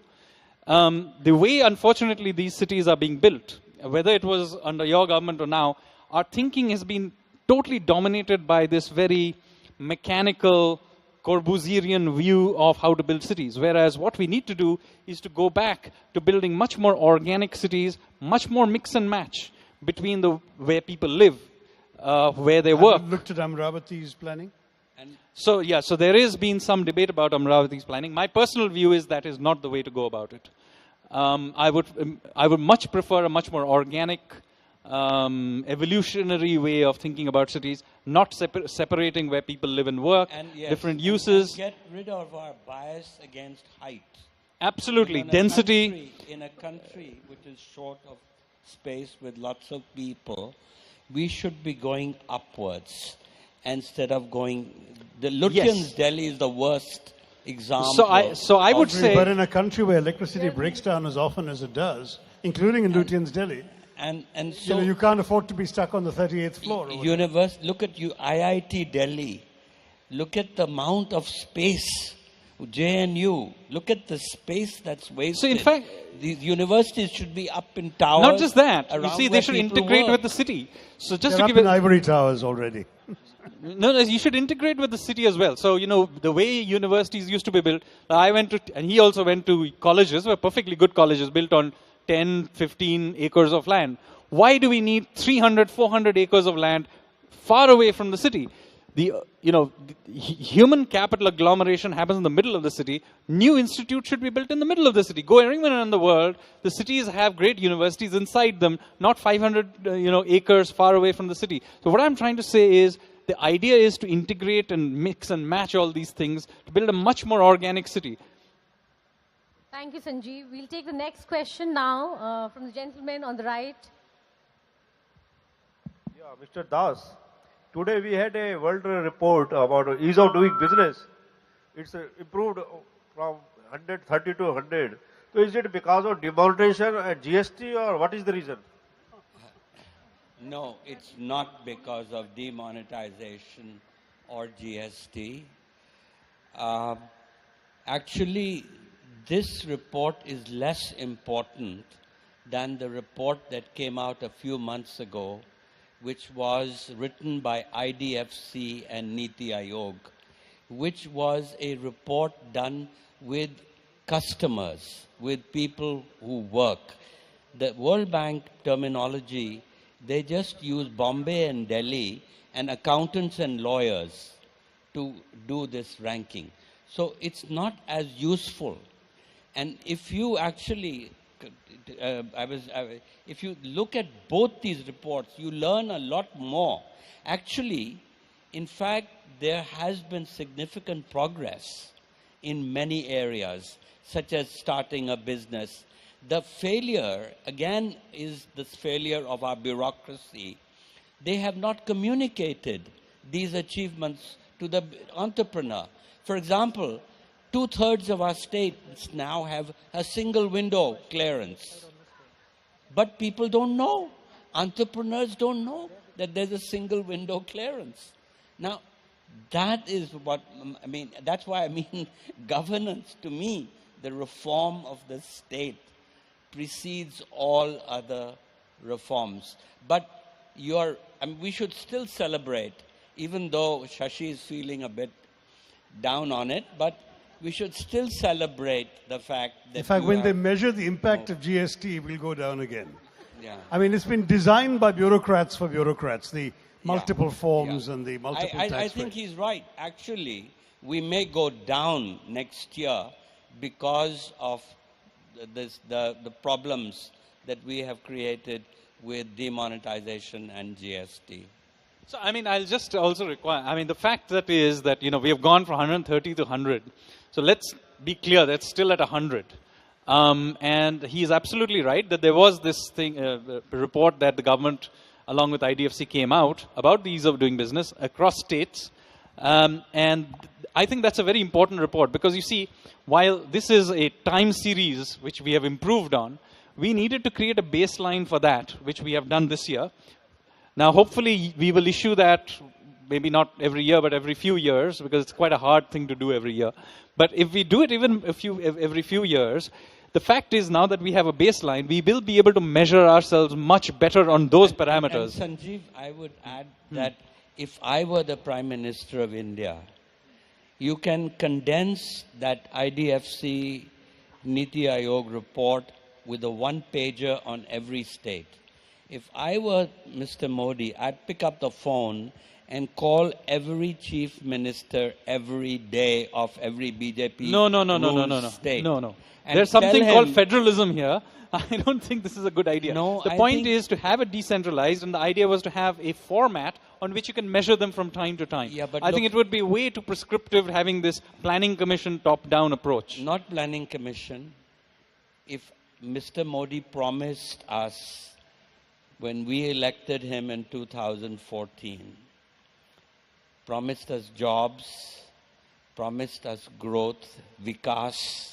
The way, unfortunately, these cities are being built, whether it was under your government or now, our thinking has been totally dominated by this very mechanical, Corbusierian view of how to build cities. Whereas what we need to do is to go back to building much more organic cities, much more mix and match between where people live, where they Have work. you looked at Amravati's planning? So, yeah, so there has been some debate about Amravati's planning. My personal view is that is not the way to go about it. I would much prefer a much more organic, evolutionary way of thinking about cities, not separating where people live and work, And yes, different uses. and get rid of our bias against height. Absolutely, In a density. in a country which is short of space with lots of people, we should be going upwards instead of going. The Lutyens Delhi is the worst example. So I would say, But in a country where electricity breaks down as often as it does, including in Lutyens Delhi, and you so know, you can't afford to be stuck on the 38th floor. or whatever. look at you, IIT Delhi. Look at the amount of space. JNU, look at the space that's wasted. So in fact, these universities should be up in towers. not just that. You around see, they where should people integrate work. with the city. So just They're to up give in it, ivory towers already. no, you should integrate with the city as well. So, you know, the way universities used to be built, I went to, and he also went to colleges, were perfectly good colleges built on 10, 15 acres of land. Why do we need 300, 400 acres of land far away from the city? The human capital agglomeration happens in the middle of the city. New institutes should be built in the middle of the city. Go anywhere in the world, the cities have great universities inside them, not 500 acres far away from the city. So what I'm trying to say is, the idea is to integrate and mix and match all these things to build a much more organic city. Thank you, Sanjeev. We'll take the next question now from the gentleman on the right. Yeah, Mr. Das. Today we had a world report about ease of doing business. It's improved from 130 to 100. So is it because of demonetization and GST, or what is the reason? No, it's not because of demonetization or GST. Actually, this report is less important than the report that came out a few months ago, which was written by IDFC and Niti Aayog, which was a report done with customers, with people who work. The World Bank terminology, they just use Bombay and Delhi and accountants and lawyers to do this ranking. So it's not as useful. And if you actually if you look at both these reports, you learn a lot more. Actually, in fact, there has been significant progress in many areas, such as starting a business. The failure, again, is this failure of our bureaucracy. They have not communicated these achievements to the entrepreneur. For example, 2/3 of our states now have a single window clearance. But people don't know. Entrepreneurs don't know that there's a single window clearance. Now, that is what, I mean, that's why I mean governance, to me, the reform of the state precedes all other reforms. But we should still celebrate, even though Shashi is feeling a bit down on it, but we should still celebrate the fact that... In fact, when they measure the impact of GST, it will go down again. Yeah. I mean, it's been designed by bureaucrats for bureaucrats, the multiple forms and the multiple tax I think rates. he's right. Actually, we may go down next year because of the problems that we have created with demonetization and GST. So, I mean, I'll just also require, I mean, the fact that is that, we have gone from 130 to 100. So let's be clear, that's still at 100. And he's absolutely right that there was this thing, report that the government, along with IDFC, came out about the ease of doing business across states. And I think that's a very important report because you see, while this is a time series which we have improved on, we needed to create a baseline for that, which we have done this year. Now, hopefully, we will issue that, maybe not every year, but every few years, because it's quite a hard thing to do every year. But if we do it even every few years, the fact is now that we have a baseline, we will be able to measure ourselves much better on those parameters. And Sanjeev, I would add that if I were the Prime Minister of India, you can condense that IDFC Niti Aayog report with a one-pager on every state. If I were Mr. Modi, I'd pick up the phone and call every chief minister every day of every BJP ruled state. No. And There's something tell called him- federalism here. I don't think this is a good idea. No, the I point think- is to have it decentralized, and the idea was to have a format on which you can measure them from time to time. Yeah, but I think look- it would be way too prescriptive having this planning commission top-down approach. Not planning commission. If Mr. Modi promised us when we elected him in 2014, promised us jobs, promised us growth, vikas.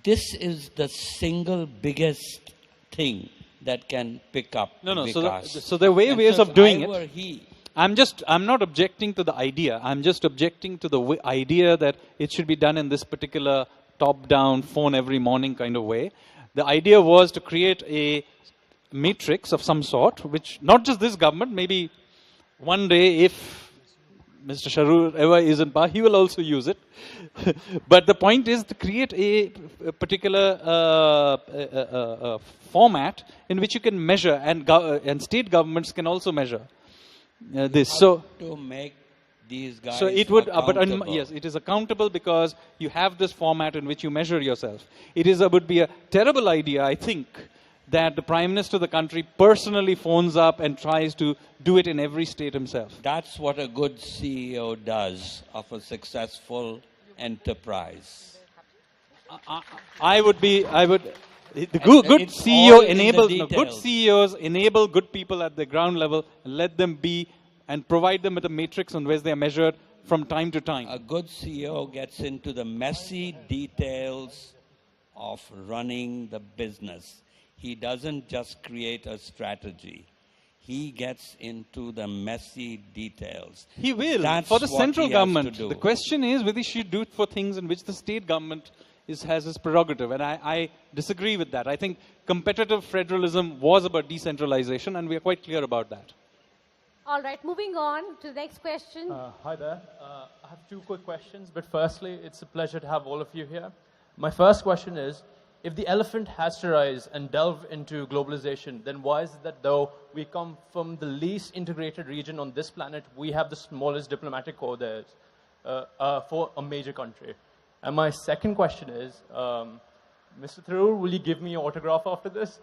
This is the single biggest thing that can pick up No. vikas. So there are ways so of doing if it. I were he, I'm not objecting to the idea. I'm just objecting to the idea that it should be done in this particular top-down, phone every morning kind of way. The idea was to create a matrix of some sort, which not just this government, maybe one day if Mr. Tharoor ever is in power, he will also use it. But the point is to create a particular format in which you can measure, and state governments can also measure this. So to make these guys so it would, accountable. yes, it is accountable because you have this format in which you measure yourself. Would be a terrible idea, I think, that the Prime Minister of the country personally phones up and tries to do it in every state himself. That's what a good CEO does of a successful enterprise. The good It's CEO all in the enables, good details. CEOs enable good people at the ground level, let them be, and provide them with a matrix on which they are measured from time to time. A good CEO gets into the messy details of running the business. He doesn't just create a strategy. He gets into the messy details. He will, That's for the what central he has to government. do. The question is whether he should do it for things in which the state government has its prerogative. And I disagree with that. I think competitive federalism was about decentralization, and we are quite clear about that. All right, moving on to the next question. Hi there. I have two quick questions, but firstly, it's a pleasure to have all of you here. My first question is, if the elephant has to rise and delve into globalization, then why is it that though we come from the least integrated region on this planet, we have the smallest diplomatic corps there is, for a major country? And my second question is, Mr. Tharoor, will you give me your autograph after this?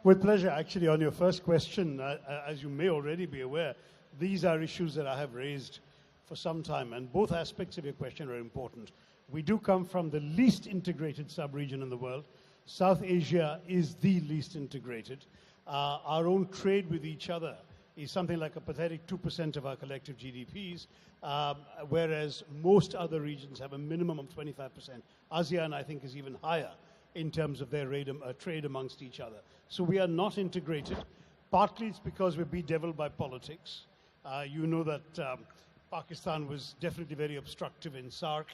With pleasure. Actually, on your first question, as you may already be aware, these are issues that I have raised for some time, and both aspects of your question are important. We do come from the least integrated sub-region in the world. South Asia is the least integrated. Our own trade with each other is something like a pathetic 2% of our collective GDPs, whereas most other regions have a minimum of 25%. ASEAN, I think, is even higher in terms of their trade amongst each other. So we are not integrated. Partly it's because we're bedeviled by politics. You know that Pakistan was definitely very obstructive in SARC.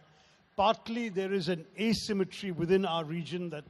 Partly there is an asymmetry within our region that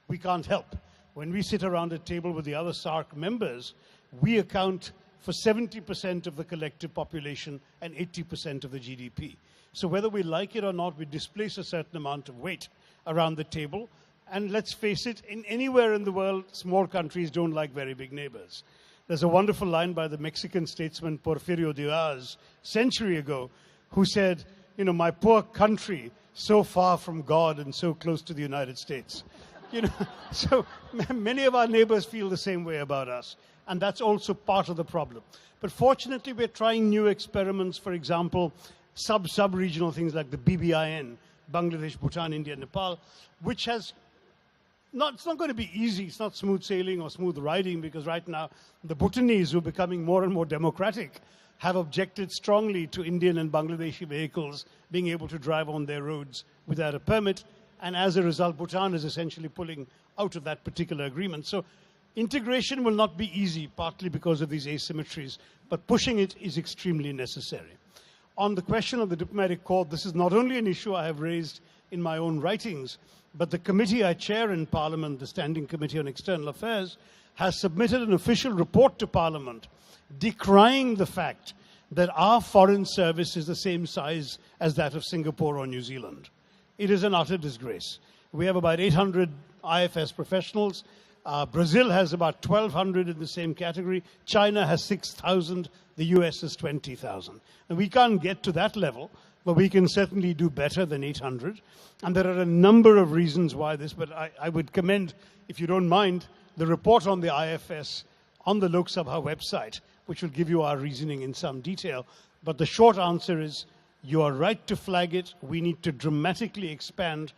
we can't help. When we sit around a table with the other SARC members, we account for 70% of the collective population and 80% of the GDP. So whether we like it or not, we displace a certain amount of weight around the table. And let's face it, anywhere in the world, small countries don't like very big neighbors. There's a wonderful line by the Mexican statesman Porfirio Diaz, century ago, who said, you know, my poor country, so far from God and so close to the United States. You know, so many of our neighbors feel the same way about us. And that's also part of the problem. But fortunately, we're trying new experiments, for example, sub-regional things like the BBIN, Bangladesh, Bhutan, India, Nepal, which has it's not going to be easy. It's not smooth sailing or smooth riding, because right now the Bhutanese, who are becoming more and more democratic, have objected strongly to Indian and Bangladeshi vehicles being able to drive on their roads without a permit. And as a result, Bhutan is essentially pulling out of that particular agreement. So integration will not be easy, partly because of these asymmetries, but pushing it is extremely necessary. On the question of the diplomatic corps, this is not only an issue I have raised in my own writings, but the committee I chair in Parliament, the Standing Committee on External Affairs, has submitted an official report to Parliament decrying the fact that our foreign service is the same size as that of Singapore or New Zealand. It is an utter disgrace. We have about 800 IFS professionals. Brazil has about 1,200 in the same category. China has 6,000. The US is 20,000. And we can't get to that level, but we can certainly do better than 800. And there are a number of reasons why this, but I would commend, if you don't mind, the report on the IFS on the Lok Sabha website, which will give you our reasoning in some detail. But the short answer is, you are right to flag it. We need to dramatically expand.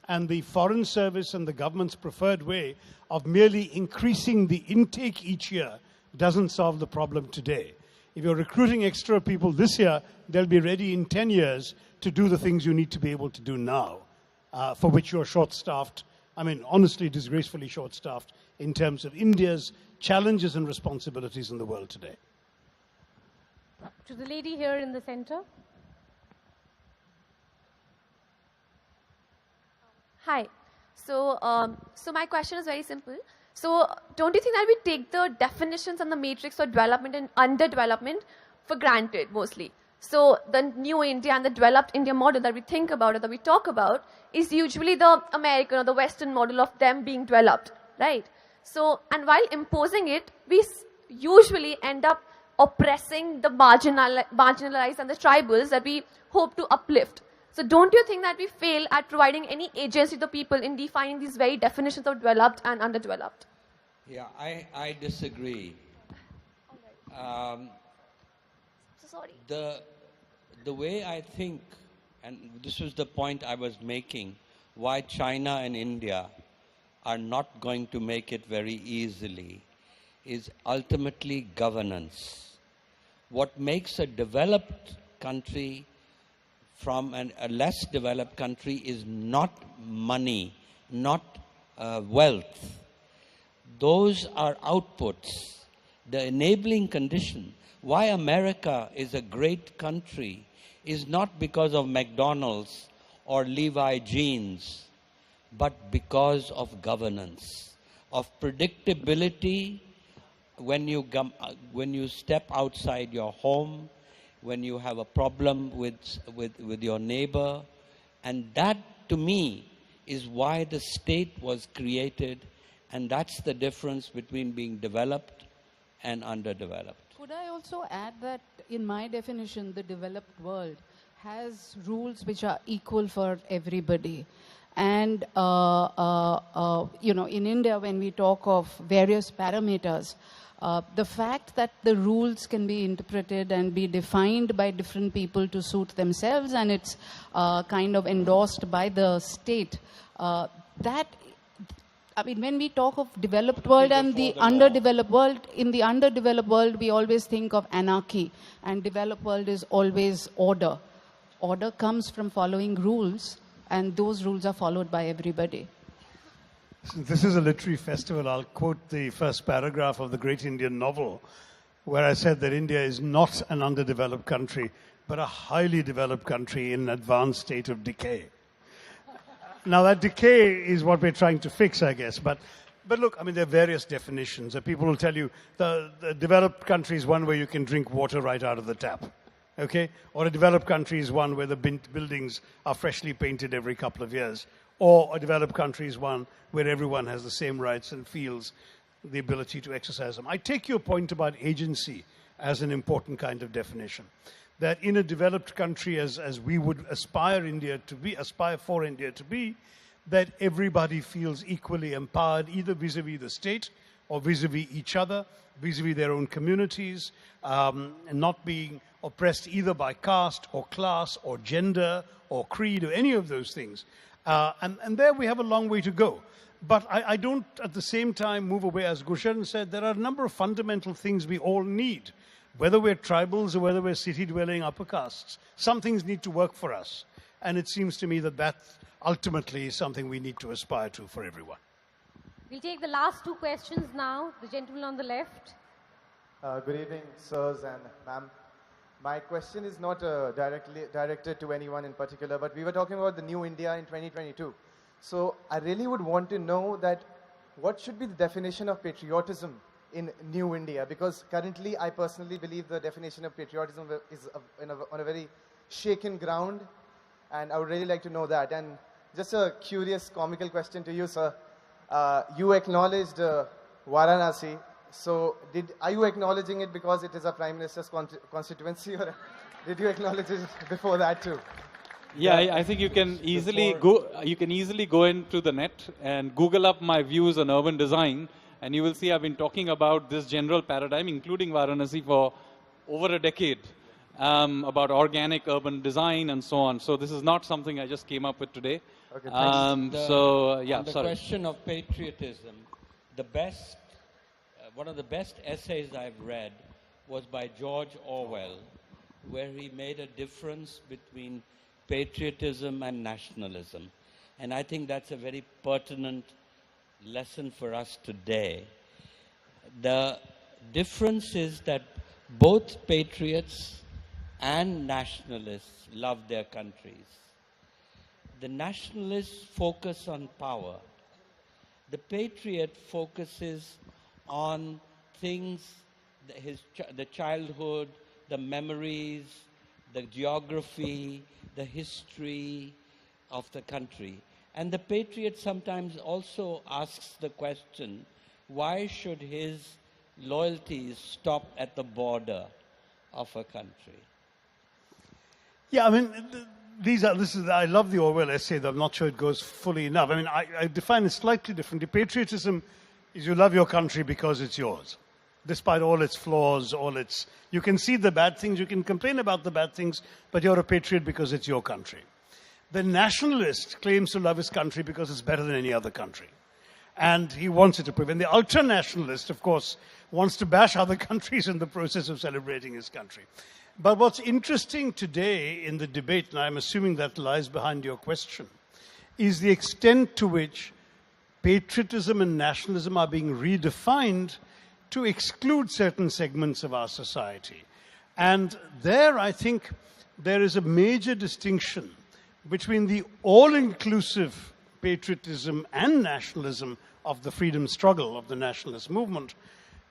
And the Foreign Service and the government's preferred way of merely increasing the intake each year doesn't solve the problem today. If you're recruiting extra people this year, they'll be ready in 10 years to do the things you need to be able to do now, for which you're short-staffed. I mean, honestly, disgracefully short-staffed in terms of India's challenges and responsibilities in the world today. To the lady here in the center. Hi. So my question is very simple. So don't you think that we take the definitions and the matrix for development and underdevelopment for granted mostly? So the new India and the developed India model that we think about or that we talk about is usually the American or the Western model of them being developed, right? So, and while imposing it, we usually end up oppressing the marginalized and the tribals that we hope to uplift. So don't you think that we fail at providing any agency to the people in defining these very definitions of developed and underdeveloped? Yeah, I disagree. So sorry. The way I think, and this was the point I was making, why China and India are not going to make it very easily, is ultimately governance. What makes a developed country from a less developed country is not money, not wealth. Those are outputs. The enabling condition. Why America is a great country is not because of McDonald's or Levi jeans, but because of governance, of predictability when you step outside your home, when you have a problem with your neighbor. And that, to me, is why the state was created, and that's the difference between being developed and underdeveloped. Could I also add that in my definition, the developed world has rules which are equal for everybody. And, in India, when we talk of various parameters, the fact that the rules can be interpreted and be defined by different people to suit themselves, and it's kind of endorsed by the state, when we talk of developed world and the underdeveloped world, in the underdeveloped world, we always think of anarchy, and developed world is always order. Order comes from following rules, and those rules are followed by everybody. This is a literary festival. I'll quote the first paragraph of the great Indian novel, where I said that India is not an underdeveloped country, but a highly developed country in an advanced state of decay. Now, that decay is what we're trying to fix, I guess. But look, there are various definitions. People will tell you the developed country is one where you can drink water right out of the tap. Okay? Or a developed country is one where the buildings are freshly painted every couple of years. Or a developed country is one where everyone has the same rights and feels the ability to exercise them. I take your point about agency as an important kind of definition. That in a developed country, as we would aspire for India to be, that everybody feels equally empowered, either vis-a-vis the state or vis-a-vis each other, vis-a-vis their own communities, and not being oppressed either by caste or class or gender or creed or any of those things. And there we have a long way to go. But I don't, at the same time, move away. As Gulshan said, there are a number of fundamental things we all need. Whether we're tribals or whether we're city-dwelling upper castes, some things need to work for us. And it seems to me that ultimately is something we need to aspire to for everyone. We'll take the last two questions now. The gentleman on the left. Good evening, sirs and ma'am. My question is not directed to anyone in particular, but we were talking about the new India in 2022. So I really would want to know that what should be the definition of patriotism in new India? Because currently I personally believe the definition of patriotism is on a very shaken ground, and I would really like to know that. And just a curious, comical question to you, sir. You acknowledged Varanasi. So are you acknowledging it because it is a Prime Minister's constituency, or did you acknowledge it before that too? Yeah, I think you can easily go into the net and Google up my views on urban design, and you will see I've been talking about this general paradigm, including Varanasi, for over a decade, about organic urban design and so on. So this is not something I just came up with today. Okay, On the sorry. question of patriotism, one of the best essays I've read was by George Orwell, where he made a difference between patriotism and nationalism. And I think that's a very pertinent lesson for us today. The difference is that both patriots and nationalists love their countries. The nationalists focus on power. The patriot focuses on things, the childhood, the memories, the geography, the history of the country. And the patriot sometimes also asks the question, why should his loyalties stop at the border of a country? Yeah, I mean, I love the Orwell essay, though I'm not sure it goes fully enough. I mean, I define it slightly differently. Patriotism is you love your country because it's yours, despite all its flaws, you can see the bad things, you can complain about the bad things, but you're a patriot because it's your country. The nationalist claims to love his country because it's better than any other country, and he wants it to prevail. And the ultra-nationalist, of course, wants to bash other countries in the process of celebrating his country. But what's interesting today in the debate, and I'm assuming that lies behind your question, is the extent to which patriotism and nationalism are being redefined to exclude certain segments of our society. And there, I think, there is a major distinction between the all-inclusive patriotism and nationalism of the freedom struggle, of the nationalist movement,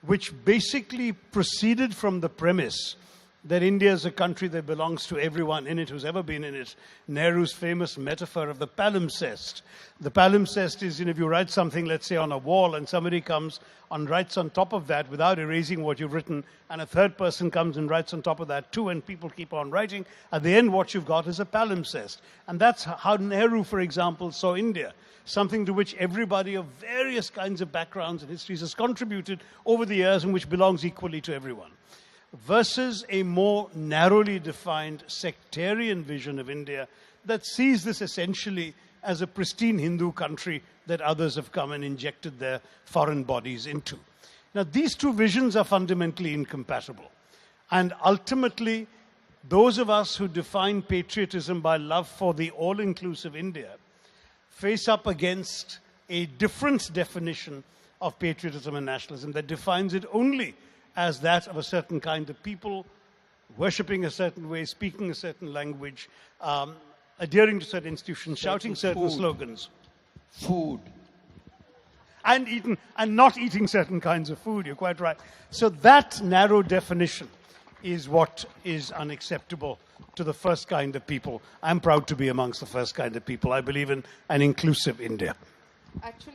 which basically proceeded from the premise that India is a country that belongs to everyone in it who's ever been in it. Nehru's famous metaphor of the palimpsest. The palimpsest is, if you write something, let's say, on a wall, and somebody comes and writes on top of that without erasing what you've written, and a third person comes and writes on top of that too, and people keep on writing. At the end, what you've got is a palimpsest. And that's how Nehru, for example, saw India. Something to which everybody of various kinds of backgrounds and histories has contributed over the years, and which belongs equally to everyone. Versus a more narrowly defined sectarian vision of India that sees this essentially as a pristine Hindu country that others have come and injected their foreign bodies into. Now, these two visions are fundamentally incompatible. And ultimately, those of us who define patriotism by love for the all-inclusive India face up against a different definition of patriotism and nationalism that defines it only as that of a certain kind of people, worshipping a certain way, speaking a certain language, adhering to certain institutions, shouting certain slogans. Food. And not eating certain kinds of food, you're quite right. So that narrow definition is what is unacceptable to the first kind of people. I'm proud to be amongst the first kind of people. I believe in an inclusive India. Actually,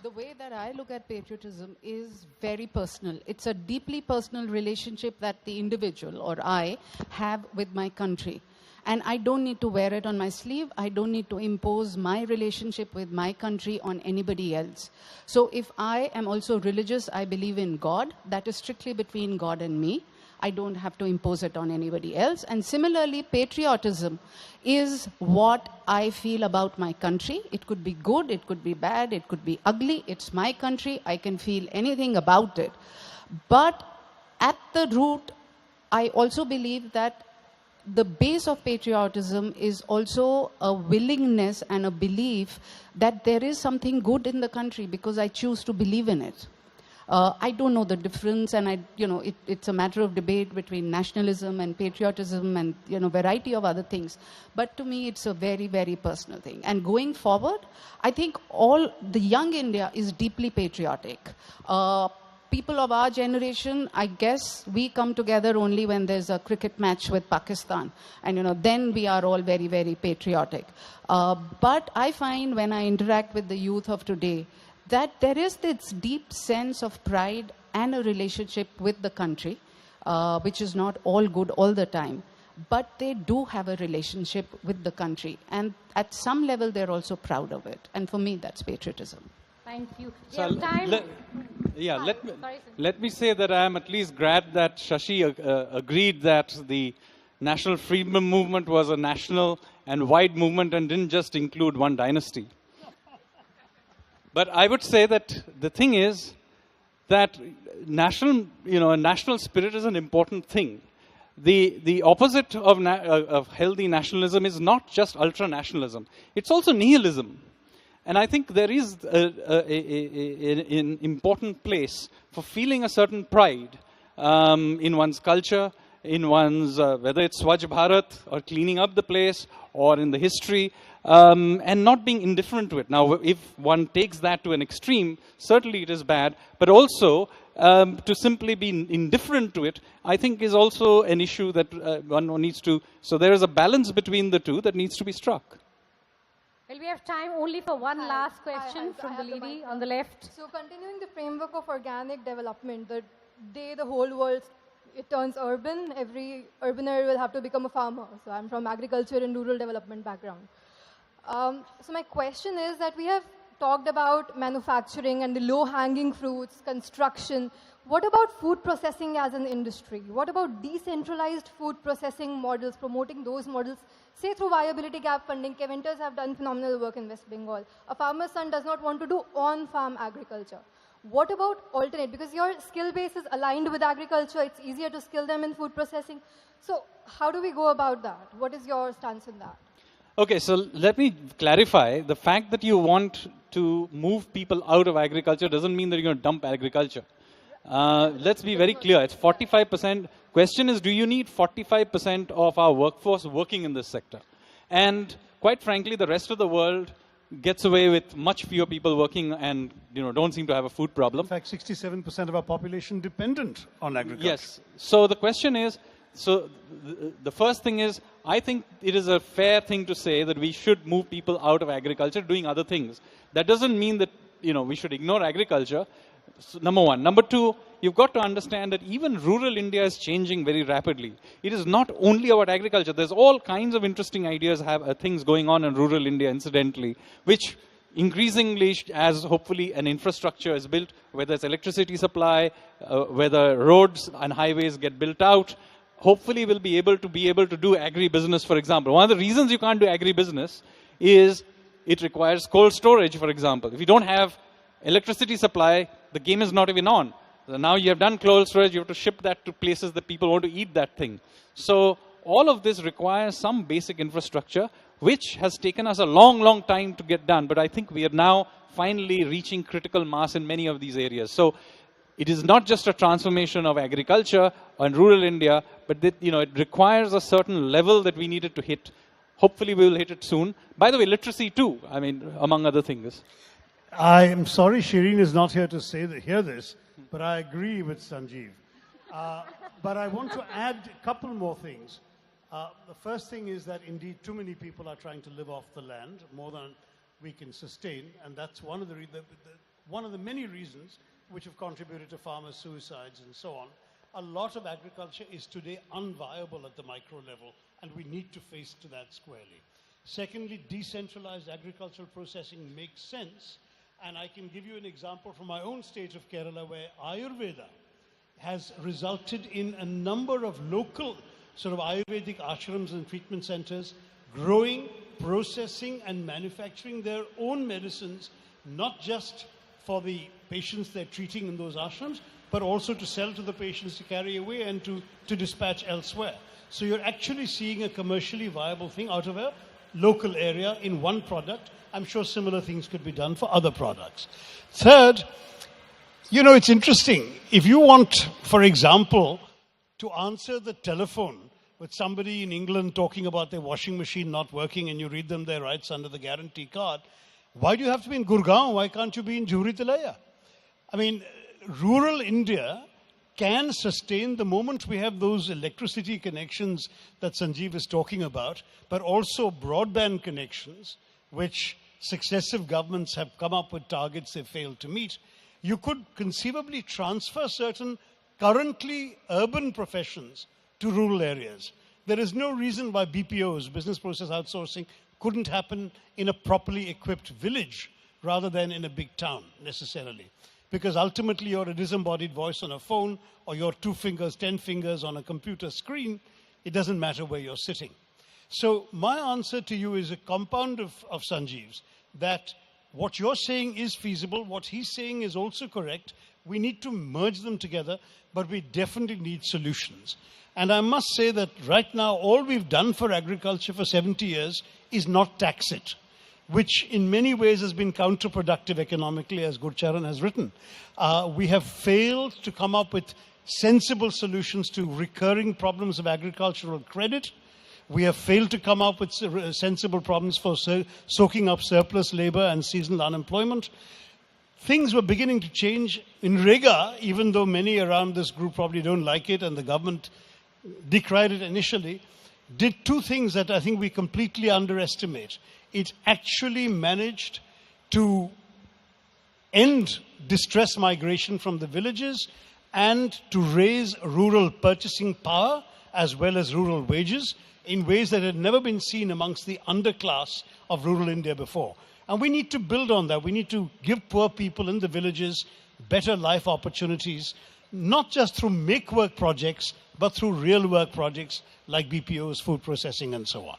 the way that I look at patriotism is very personal. It's a deeply personal relationship that the individual or I have with my country. And I don't need to wear it on my sleeve. I don't need to impose my relationship with my country on anybody else. So if I am also religious, I believe in God. That is strictly between God and me. I don't have to impose it on anybody else. And similarly, patriotism is what I feel about my country. It could be good, it could be bad, it could be ugly. It's my country. I can feel anything about it. But at the root, I also believe that the base of patriotism is also a willingness and a belief that there is something good in the country because I choose to believe in it. I don't know the difference, and it's a matter of debate between nationalism and patriotism and variety of other things. But to me, it's a very, very personal thing. And going forward, I think all the young India is deeply patriotic. People of our generation, I guess, we come together only when there's a cricket match with Pakistan, and then we are all very, very patriotic. But I find when I interact with the youth of today, that there is this deep sense of pride and a relationship with the country, which is not all good all the time. But they do have a relationship with the country. And at some level, they're also proud of it. And for me, that's patriotism. Thank you. So Yeah, let me say that I am at least glad that Shashi agreed that the national freedom movement was a national and wide movement and didn't just include one dynasty. But I would say that the thing is that national spirit is an important thing. The opposite of healthy nationalism is not just ultra-nationalism. It's also nihilism. And I think there is an important place for feeling a certain pride in one's culture, in one's, whether it's Swachh Bharat or cleaning up the place or in the history, and not being indifferent to it. Now, if one takes that to an extreme, certainly it is bad, but also to simply be indifferent to it, I think is also an issue that one needs to, so there is a balance between the two that needs to be struck. Well, we have time only for one last question from the lady on the left. So continuing the framework of organic development, the day the whole world it turns urban, every urbaner will have to become a farmer. So I'm from agriculture and rural development background. So my question is that we have talked about manufacturing and the low-hanging fruits, construction. What about food processing as an industry? What about decentralized food processing models, promoting those models, say through viability gap funding? Kevinters have done phenomenal work in West Bengal. A farmer's son does not want to do on-farm agriculture. What about alternate? Because your skill base is aligned with agriculture, it's easier to skill them in food processing. So how do we go about that? What is your stance on that? Okay, so let me clarify. The fact that you want to move people out of agriculture doesn't mean that you're going to dump agriculture. Let's be very clear. It's 45%. Question is, do you need 45% of our workforce working in this sector? And quite frankly, the rest of the world gets away with much fewer people working and don't seem to have a food problem. In fact, 67% of our population dependent on agriculture. Yes. So the question is, the first thing is, I think it is a fair thing to say that we should move people out of agriculture doing other things. That doesn't mean that we should ignore agriculture. So, number one. Number two, you've got to understand that even rural India is changing very rapidly. It is not only about agriculture. There's all kinds of interesting ideas, things going on in rural India, incidentally, which increasingly, as hopefully an infrastructure is built, whether it's electricity supply, whether roads and highways get built out, hopefully we'll be able to do agri-business, for example. One of the reasons you can't do agri-business is it requires cold storage, for example. If you don't have electricity supply, the game is not even on. So now you have done cold storage, you have to ship that to places that people want to eat that thing. So all of this requires some basic infrastructure, which has taken us a long, long time to get done. But I think we are now finally reaching critical mass in many of these areas. So it is not just a transformation of agriculture and rural India, but that, it requires a certain level that we needed to hit. Hopefully we will hit it soon. By the way, literacy too, among other things. I am sorry Shireen is not here to hear this, but I agree with Sanjeev. But I want to add a couple more things. The first thing is that indeed too many people are trying to live off the land, more than we can sustain, and that's one of the many reasons which have contributed to farmer suicides and so on. A lot of agriculture is today unviable at the micro level, and we need to face to that squarely. Secondly, decentralized agricultural processing makes sense, and I can give you an example from my own state of Kerala, where Ayurveda has resulted in a number of local sort of Ayurvedic ashrams and treatment centers growing, processing, and manufacturing their own medicines, not just for the patients they're treating in those ashrams, but also to sell to the patients to carry away and to dispatch elsewhere. So you're actually seeing a commercially viable thing out of a local area in one product. I'm sure similar things could be done for other products. Third, it's interesting. If you want, for example, to answer the telephone with somebody in England talking about their washing machine not working and you read them their rights under the guarantee card, why do you have to be in Gurgaon? Why can't you be in Jhuri Tilaiya? Rural India can sustain the moment we have those electricity connections that Sanjeev is talking about, but also broadband connections, which successive governments have come up with targets they failed to meet, you could conceivably transfer certain currently urban professions to rural areas. There is no reason why BPOs, business process outsourcing, couldn't happen in a properly equipped village rather than in a big town necessarily. Because ultimately you're a disembodied voice on a phone, or your 2 fingers, 10 fingers on a computer screen. It doesn't matter where you're sitting. So my answer to you is a compound of Sanjeev's, that what you're saying is feasible, what he's saying is also correct. We need to merge them together, but we definitely need solutions. And I must say that right now, all we've done for agriculture for 70 years is not tax it, which in many ways has been counterproductive economically, as Gurcharan has written. We have failed to come up with sensible solutions to recurring problems of agricultural credit. We have failed to come up with sensible problems for soaking up surplus labor and seasonal unemployment. Things were beginning to change. In Rega, even though many around this group probably don't like it and the government decried it initially, did 2 things that I think we completely underestimate. It actually managed to end distress migration from the villages and to raise rural purchasing power as well as rural wages in ways that had never been seen amongst the underclass of rural India before. And we need to build on that. We need to give poor people in the villages better life opportunities, not just through make-work projects, but through real work projects like BPOs, food processing, and so on.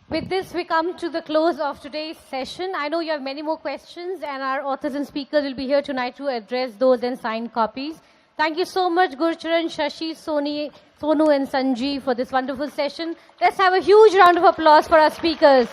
With this, we come to the close of today's session. I know you have many more questions, and our authors and speakers will be here tonight to address those and sign copies. Thank you so much, Gurcharan, Shashi, Sonu, and Sanjeev for this wonderful session. Let's have a huge round of applause for our speakers.